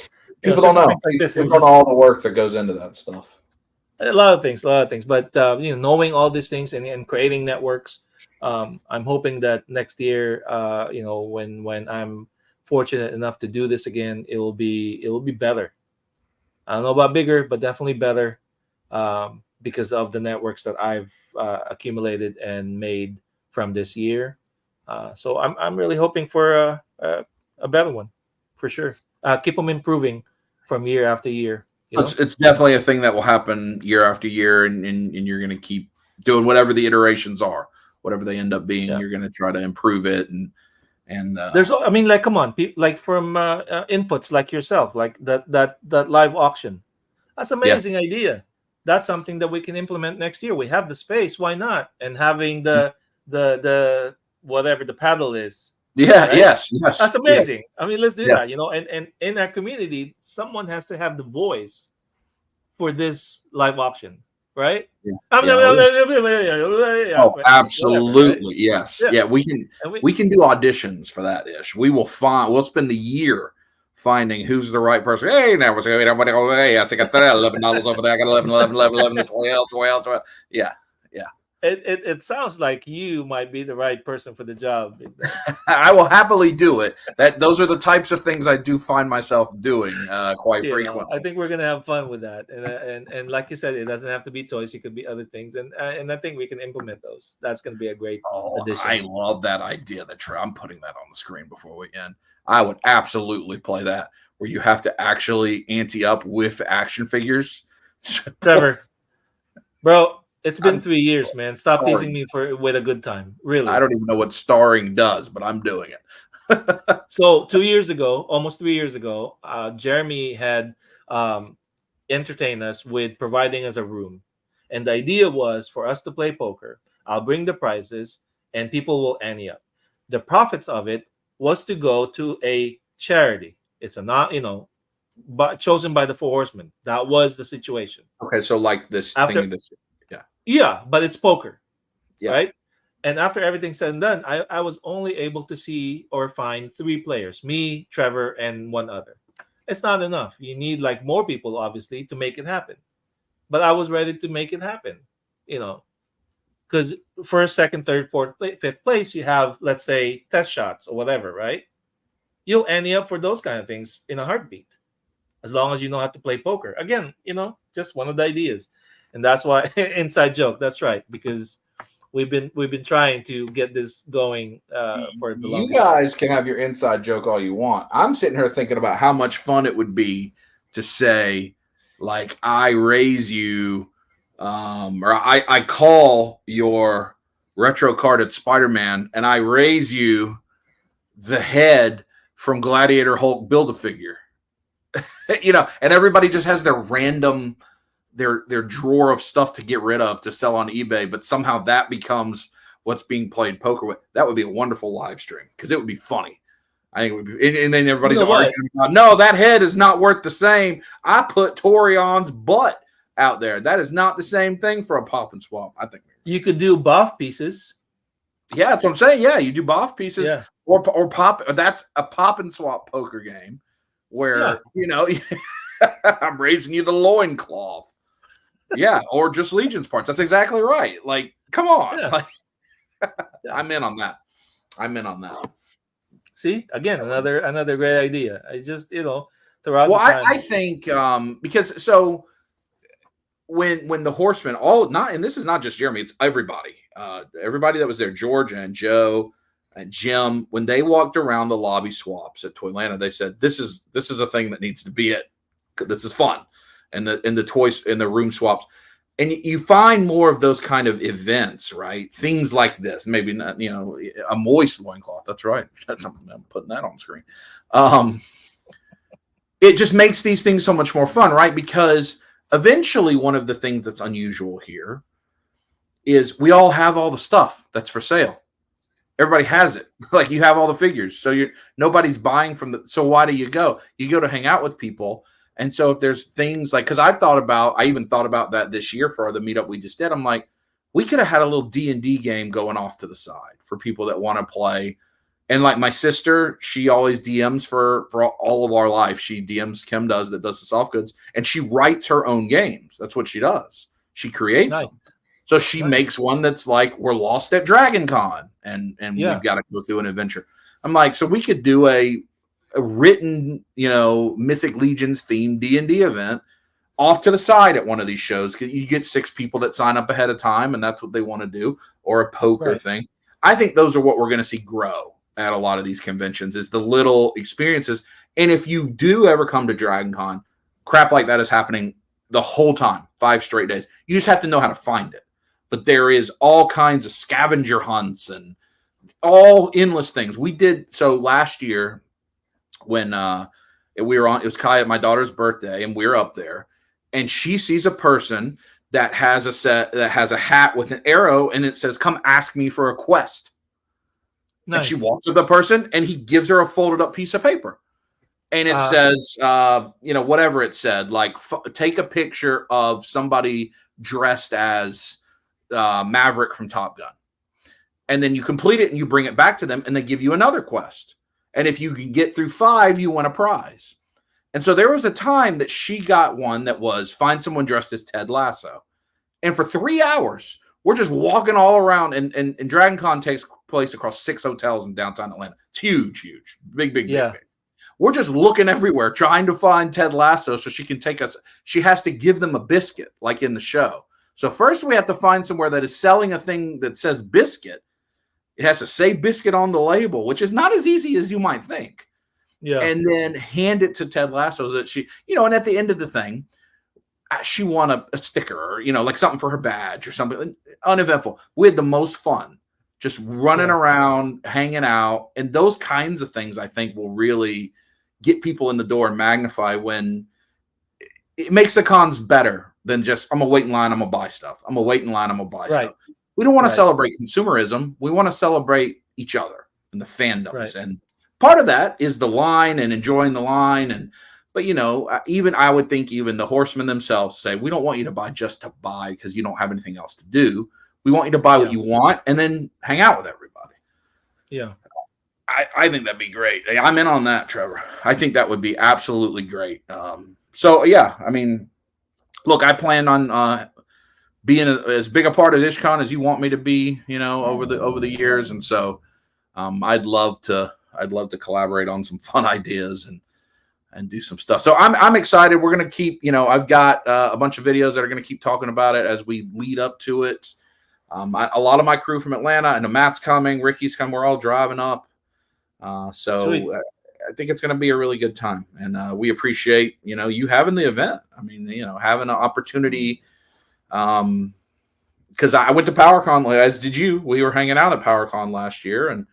Speaker 1: People don't
Speaker 2: certain
Speaker 1: know.
Speaker 2: things like this.
Speaker 1: People
Speaker 2: It's
Speaker 1: don't know
Speaker 2: just
Speaker 1: all the work that goes into that stuff.
Speaker 2: a lot of things, but knowing all these things and creating networks. I'm hoping that next year, when I'm fortunate enough to do this again, it will be better. I don't know about bigger, but definitely better, because of the networks that I've accumulated and made from this year. So I'm really hoping for a better one, for sure. Keep them improving from year after year.
Speaker 1: It's definitely a thing that will happen year after year, and you're going to keep doing whatever the iterations are, whatever they end up being.
Speaker 2: Yeah.
Speaker 1: You're going to try to improve it, and
Speaker 2: I mean, like, come on, people, like from inputs like yourself, like that live auction. That's
Speaker 1: yeah,
Speaker 2: amazing idea. That's something that we can implement next year. We have the space, why not? And having the whatever the paddle is,
Speaker 1: yeah,
Speaker 2: right?
Speaker 1: yes, yes,
Speaker 2: That's
Speaker 1: yes,
Speaker 2: amazing. I mean, let's do that.
Speaker 1: yes,
Speaker 2: And in our community, someone has to have the voice for this live auction, right?
Speaker 1: yeah,
Speaker 2: I
Speaker 1: yeah. Oh, yeah.
Speaker 2: mean,
Speaker 1: Oh,
Speaker 2: whatever, right?
Speaker 1: absolutely, yes,
Speaker 2: Yeah,
Speaker 1: yeah. We can
Speaker 2: and we
Speaker 1: we can do auditions for that ish. We'll spend the year finding who's the right person. Hey, now we're saying, hey, I got that $11 over there. I got 11, 11, 11, 11, 12, 12, 12. Yeah, yeah.
Speaker 2: it sounds like you might be the right person for the job, Big Dubs.
Speaker 1: I will happily do it. Those are the types of things I do find myself doing quite
Speaker 2: I
Speaker 1: frequently.
Speaker 2: think we're gonna have fun with that, and like you said, it doesn't have to be toys. It could be other things, and I think we can implement those. That's gonna be a great
Speaker 1: Oh, I
Speaker 2: addition.
Speaker 1: love that idea. I'm putting that on the screen before we end. I would absolutely play that, where you have to actually ante up with action figures.
Speaker 2: Trevor, bro, it's been
Speaker 1: I'm
Speaker 2: 3 years, man. Stop teasing
Speaker 1: starring.
Speaker 2: me with a good time,
Speaker 1: I
Speaker 2: really.
Speaker 1: don't even know what starring does, but I'm doing it.
Speaker 2: So 2 years ago, almost 3 years ago, Jeremy had um, entertained us with providing us a room, and the idea was for us to play poker. I'll bring the prizes, and people will ante up. The profits of it was to go to a charity. It's a not, but chosen by the Four Horsemen. That was the situation.
Speaker 1: Okay, so like this
Speaker 2: After,
Speaker 1: thing, this, yeah,
Speaker 2: yeah, but it's poker,
Speaker 1: yeah.
Speaker 2: right? And after everything said and done, I was only able to see or find three players: me, Trevor, and one other. It's not enough. You need like more people, obviously, to make it happen. But I was ready to make it happen, you know, because first, second, third, fourth, fifth place, you have, let's say, test shots or whatever, right? You'll ante up for those kind of things in a heartbeat, as long as you know how to play poker. Again, just one of the ideas, and that's why inside joke. That's right, because we've been trying to get this going for the
Speaker 1: You
Speaker 2: longest time.
Speaker 1: guys can have your inside joke all you want. I'm sitting here thinking about how much fun it would be to say, like, I raise you, or I call your retro carded Spider-Man and I raise you the head from Gladiator Hulk Build-A-Figure. And everybody just has their random their drawer of stuff to get rid of to sell on eBay, but somehow that becomes what's being played poker with. That would be a wonderful live stream because it would be funny. I think it would be, and then
Speaker 2: You
Speaker 1: everybody's
Speaker 2: know what?
Speaker 1: arguing about, no, that head is not worth the same. I put Torion's butt out there. That is not the same thing for a pop and swap. I think.
Speaker 2: You could do buff pieces.
Speaker 1: Yeah, that's what I'm saying. Yeah, you do boff pieces
Speaker 2: Yeah,
Speaker 1: or pop. That's a pop and swap poker game
Speaker 2: yeah,
Speaker 1: where I'm raising you the loincloth. Yeah, or just Legion's parts. That's exactly right. Like, come on.
Speaker 2: yeah,
Speaker 1: Like,
Speaker 2: yeah.
Speaker 1: I'm in on that. I'm in on that.
Speaker 2: See, again, another great idea. I just throughout
Speaker 1: Well,
Speaker 2: the time.
Speaker 1: I think because so when the horsemen all not, and this is not just Jeremy, it's everybody, everybody that was there, Georgia and Joe and Jim, when they walked around the lobby swaps at Toylanta, they said this is a thing that needs to be it. This is fun, and the toys in the room swaps, and you find more of those kind of events, right? Things like this, maybe not, a moist loincloth. That's right. I'm putting that on screen. It just makes these things so much more fun, right? Because eventually one of the things that's unusual here is we all have all the stuff that's for sale. Everybody has it. Like, you have all the figures. So nobody's buying from so why do you go? You go to hang out with people. And so if there's things like, because I even thought about that this year for the meetup we just did. I'm like, we could have had a little D&D game going off to the side for people that want to play. And like my sister, she always DMs for all of our life. She DMs, Kim does, that does the soft goods, and she writes her own games. That's what she does. She creates them. So she makes one that's like, we're lost at Dragon Con, and we've got to go through an adventure. I'm like, so we could do a written, Mythic Legions themed D&D event off to the side at one of these shows. You get 6 people that sign up ahead of time, and that's what they want to do, or a poker thing. I think those are what we're going to see grow at a lot of these conventions, is the little experiences. And if you do ever come to Dragon Con, crap like that is happening the whole time, 5 straight days. You just have to know how to find it. But there is all kinds of scavenger hunts and all endless things. We did so last year when we were on, it was Kaya, my daughter's birthday, and we were up there, and she sees a person that has a hat with an arrow, and it says, "Come ask me for a quest." Nice. And she walks with the person, and he gives her a folded up piece of paper. And it says, whatever it said, like take a picture of somebody dressed as Maverick from Top Gun. And then you complete it and you bring it back to them, and they give you another quest. And if you can get through 5, you win a prize. And so there was a time that she got one that was find someone dressed as Ted Lasso. And for 3 hours, we're just walking all around, and Dragon Con takes place across 6 hotels in downtown Atlanta. It's huge, big. We're just looking everywhere, trying to find Ted Lasso so she can take us. She has to give them a biscuit, like in the show. So first we have to find somewhere that is selling a thing that says biscuit. It has to say biscuit on the label, which is not as easy as you might think. Yeah. And then hand it to Ted Lasso that she, and at the end of the thing, she won a sticker, or, like something for her badge or something. Uneventful. We had the most fun just running around, hanging out. And those kinds of things, I think, will really get people in the door and magnify when it makes the cons better than just, I'm going to wait in line, I'm going to buy stuff. I'm going to wait in line, I'm going to buy stuff. We don't want to celebrate consumerism. We want to celebrate each other and the fandoms. Right. And part of that is the line and enjoying the line. But, even I would think even the horsemen themselves say, we don't want you to buy just to buy because you don't have anything else to do. We want you to buy what you want and then hang out with everybody. Yeah. I think that'd be great. I'm in on that, Trevor. I think that would be absolutely great. Look, I plan on being as big a part of IshCon as you want me to be, over the years. And so I'd love to collaborate on some fun ideas and do some stuff. So I'm excited. We're going to keep, I've got a bunch of videos that are going to keep talking about it as we lead up to it. A lot of my crew from Atlanta, I know Matt's coming, Ricky's coming. We're all driving up. I think it's going to be a really good time. And we appreciate, you having the event. I mean, having an opportunity. Because I went to PowerCon, as did you. We were hanging out at PowerCon last year. And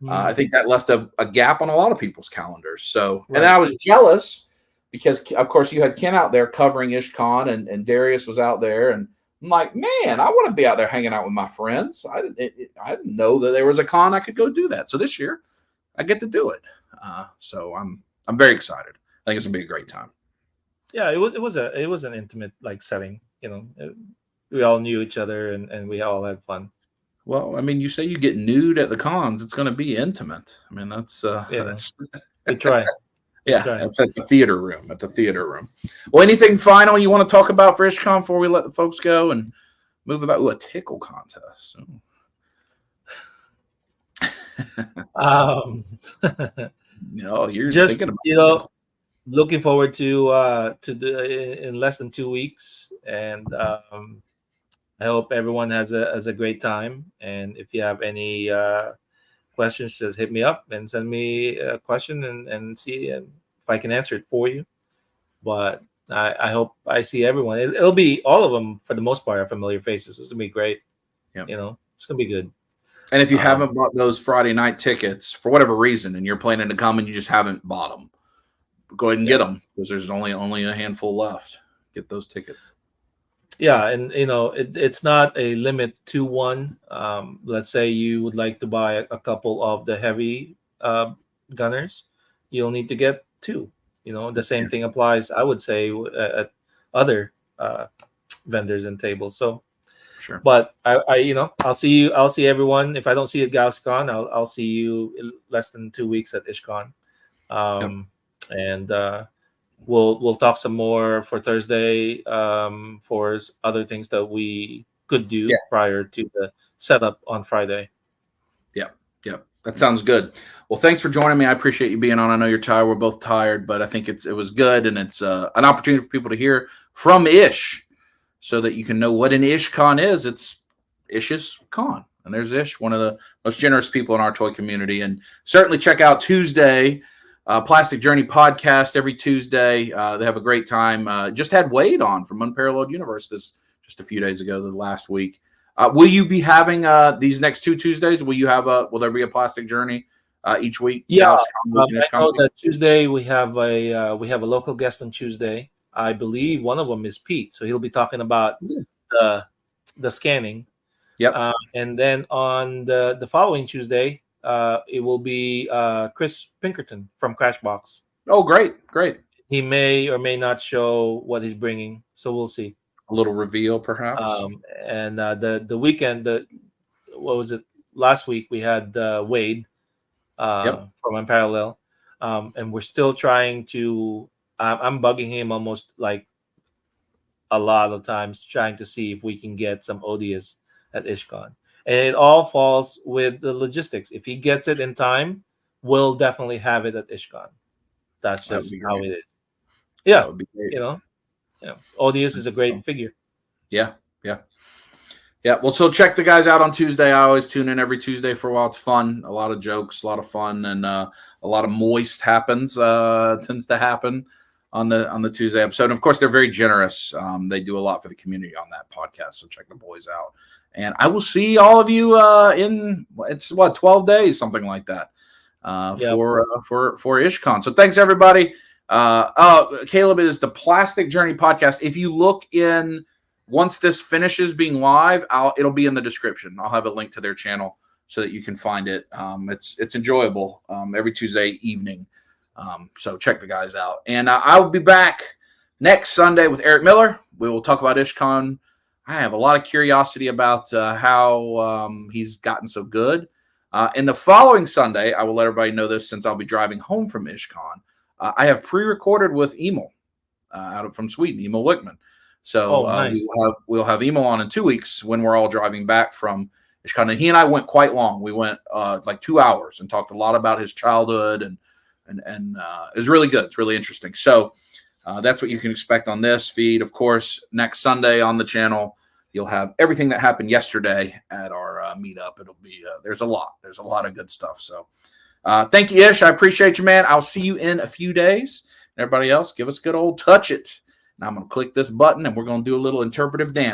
Speaker 1: I think that left a gap on a lot of people's calendars. So, and I was jealous because, of course, you had Ken out there covering IshCon and Darius was out there. And I'm like, man, I want to be out there hanging out with my friends. I didn't know that there was a con I could go do that. So this year I get to do it. So I'm very excited. I think it's gonna be a great time.
Speaker 2: Yeah, it was an intimate setting. We all knew each other and we all had fun.
Speaker 1: Well, I mean, you say you get nude at the cons, it's going to be intimate. I mean, that's
Speaker 2: we try.
Speaker 1: Yeah, that's at the theater room. Well, anything final you want to talk about for IshCon before we let the folks go and move about? A tickle contest.
Speaker 2: Um,
Speaker 1: No, you're
Speaker 2: just
Speaker 1: thinking about it.
Speaker 2: looking forward to in less than 2 weeks, and I hope everyone has a great time. And if you have any questions, just hit me up and send me a question and see if I can answer it for you. But I hope I see everyone. It'll be all of them for the most part are familiar faces. It's gonna be great.
Speaker 1: Yep.
Speaker 2: It's gonna be good.
Speaker 1: And if you haven't bought those Friday night tickets for whatever reason, and you're planning to come and you just haven't bought them, go ahead and get them, because there's only a handful left. Get those tickets.
Speaker 2: Yeah, and it's not a limit to one. Let's say you would like to buy a couple of the heavy gunners, you'll need to get two. The same thing applies, I would say, at other vendors and tables. So
Speaker 1: sure.
Speaker 2: But I'll see everyone. If I don't see you at Galaxycon, I'll see you in less than 2 weeks at IshCon. And we'll talk some more for Thursday for other things that we could do prior to the setup on Friday.
Speaker 1: Yep. That sounds good. Well, thanks for joining me. I appreciate you being on. I know you're tired. We're both tired, but I think it was good, and it's an opportunity for people to hear from Ish, so that you can know what an IshCon is. It's Ish's Con, and there's Ish, one of the most generous people in our toy community. And certainly check out Tuesday, Plastic Journey podcast every Tuesday. They have a great time. Just had Wade on from Unparalleled Universe just a few days ago, the last week. Will you be having these next 2 Tuesdays? Will there be a Plastic Journey each week?
Speaker 2: Yeah, I know that Tuesday we have a local guest on Tuesday. I believe one of them is Pete, so he'll be talking about the scanning.
Speaker 1: Yep.
Speaker 2: And then on the following Tuesday, it will be Chris Pinkerton from Crashbox.
Speaker 1: Oh, great.
Speaker 2: He may or may not show what he's bringing, so we'll see.
Speaker 1: A little reveal, perhaps.
Speaker 2: And the weekend, what was it? Last week we had Wade from Unparalleled, and we're still trying to. I'm bugging him almost like a lot of times, trying to see if we can get some Odious at IshCon. And it all falls with the logistics. If he gets it in time, we'll definitely have it at IshCon. That's just how it is. Yeah, Odious is a great figure.
Speaker 1: Yeah. Well, so check the guys out on Tuesday. I always tune in every Tuesday for a while. It's fun. A lot of jokes, a lot of fun, and a lot of moist tends to happen on the Tuesday episode. And of course, they're very generous. They do a lot for the community on that podcast. So check the boys out. And I will see all of you in 12 days, something like that, for IshCon. So thanks everybody. Caleb, it is the Plastic Journey podcast. If you look in, once this finishes being live, it'll be in the description. I'll have a link to their channel so that you can find it. It's enjoyable every Tuesday evening. So check the guys out. And I will be back next Sunday with Eric Miller. We will talk about IshCon. I have a lot of curiosity about how he's gotten so good. And the following Sunday, I will let everybody know this since I'll be driving home from IshCon. I have pre-recorded with Emil from Sweden, Emil Wickman. So nice. we'll have Emil on in 2 weeks when we're all driving back from IshCon. And he and I went quite long. We went like 2 hours and talked a lot about his childhood, and it was really good. It's really interesting. So that's what you can expect on this feed. Of course, next Sunday on the channel, you'll have everything that happened yesterday at our meetup. It'll be there's a lot of good stuff. So thank you, Ish. I appreciate you, man. I'll see you in a few days. Everybody else, give us a good old touch it. And I'm going to click this button, and we're going to do a little interpretive dance.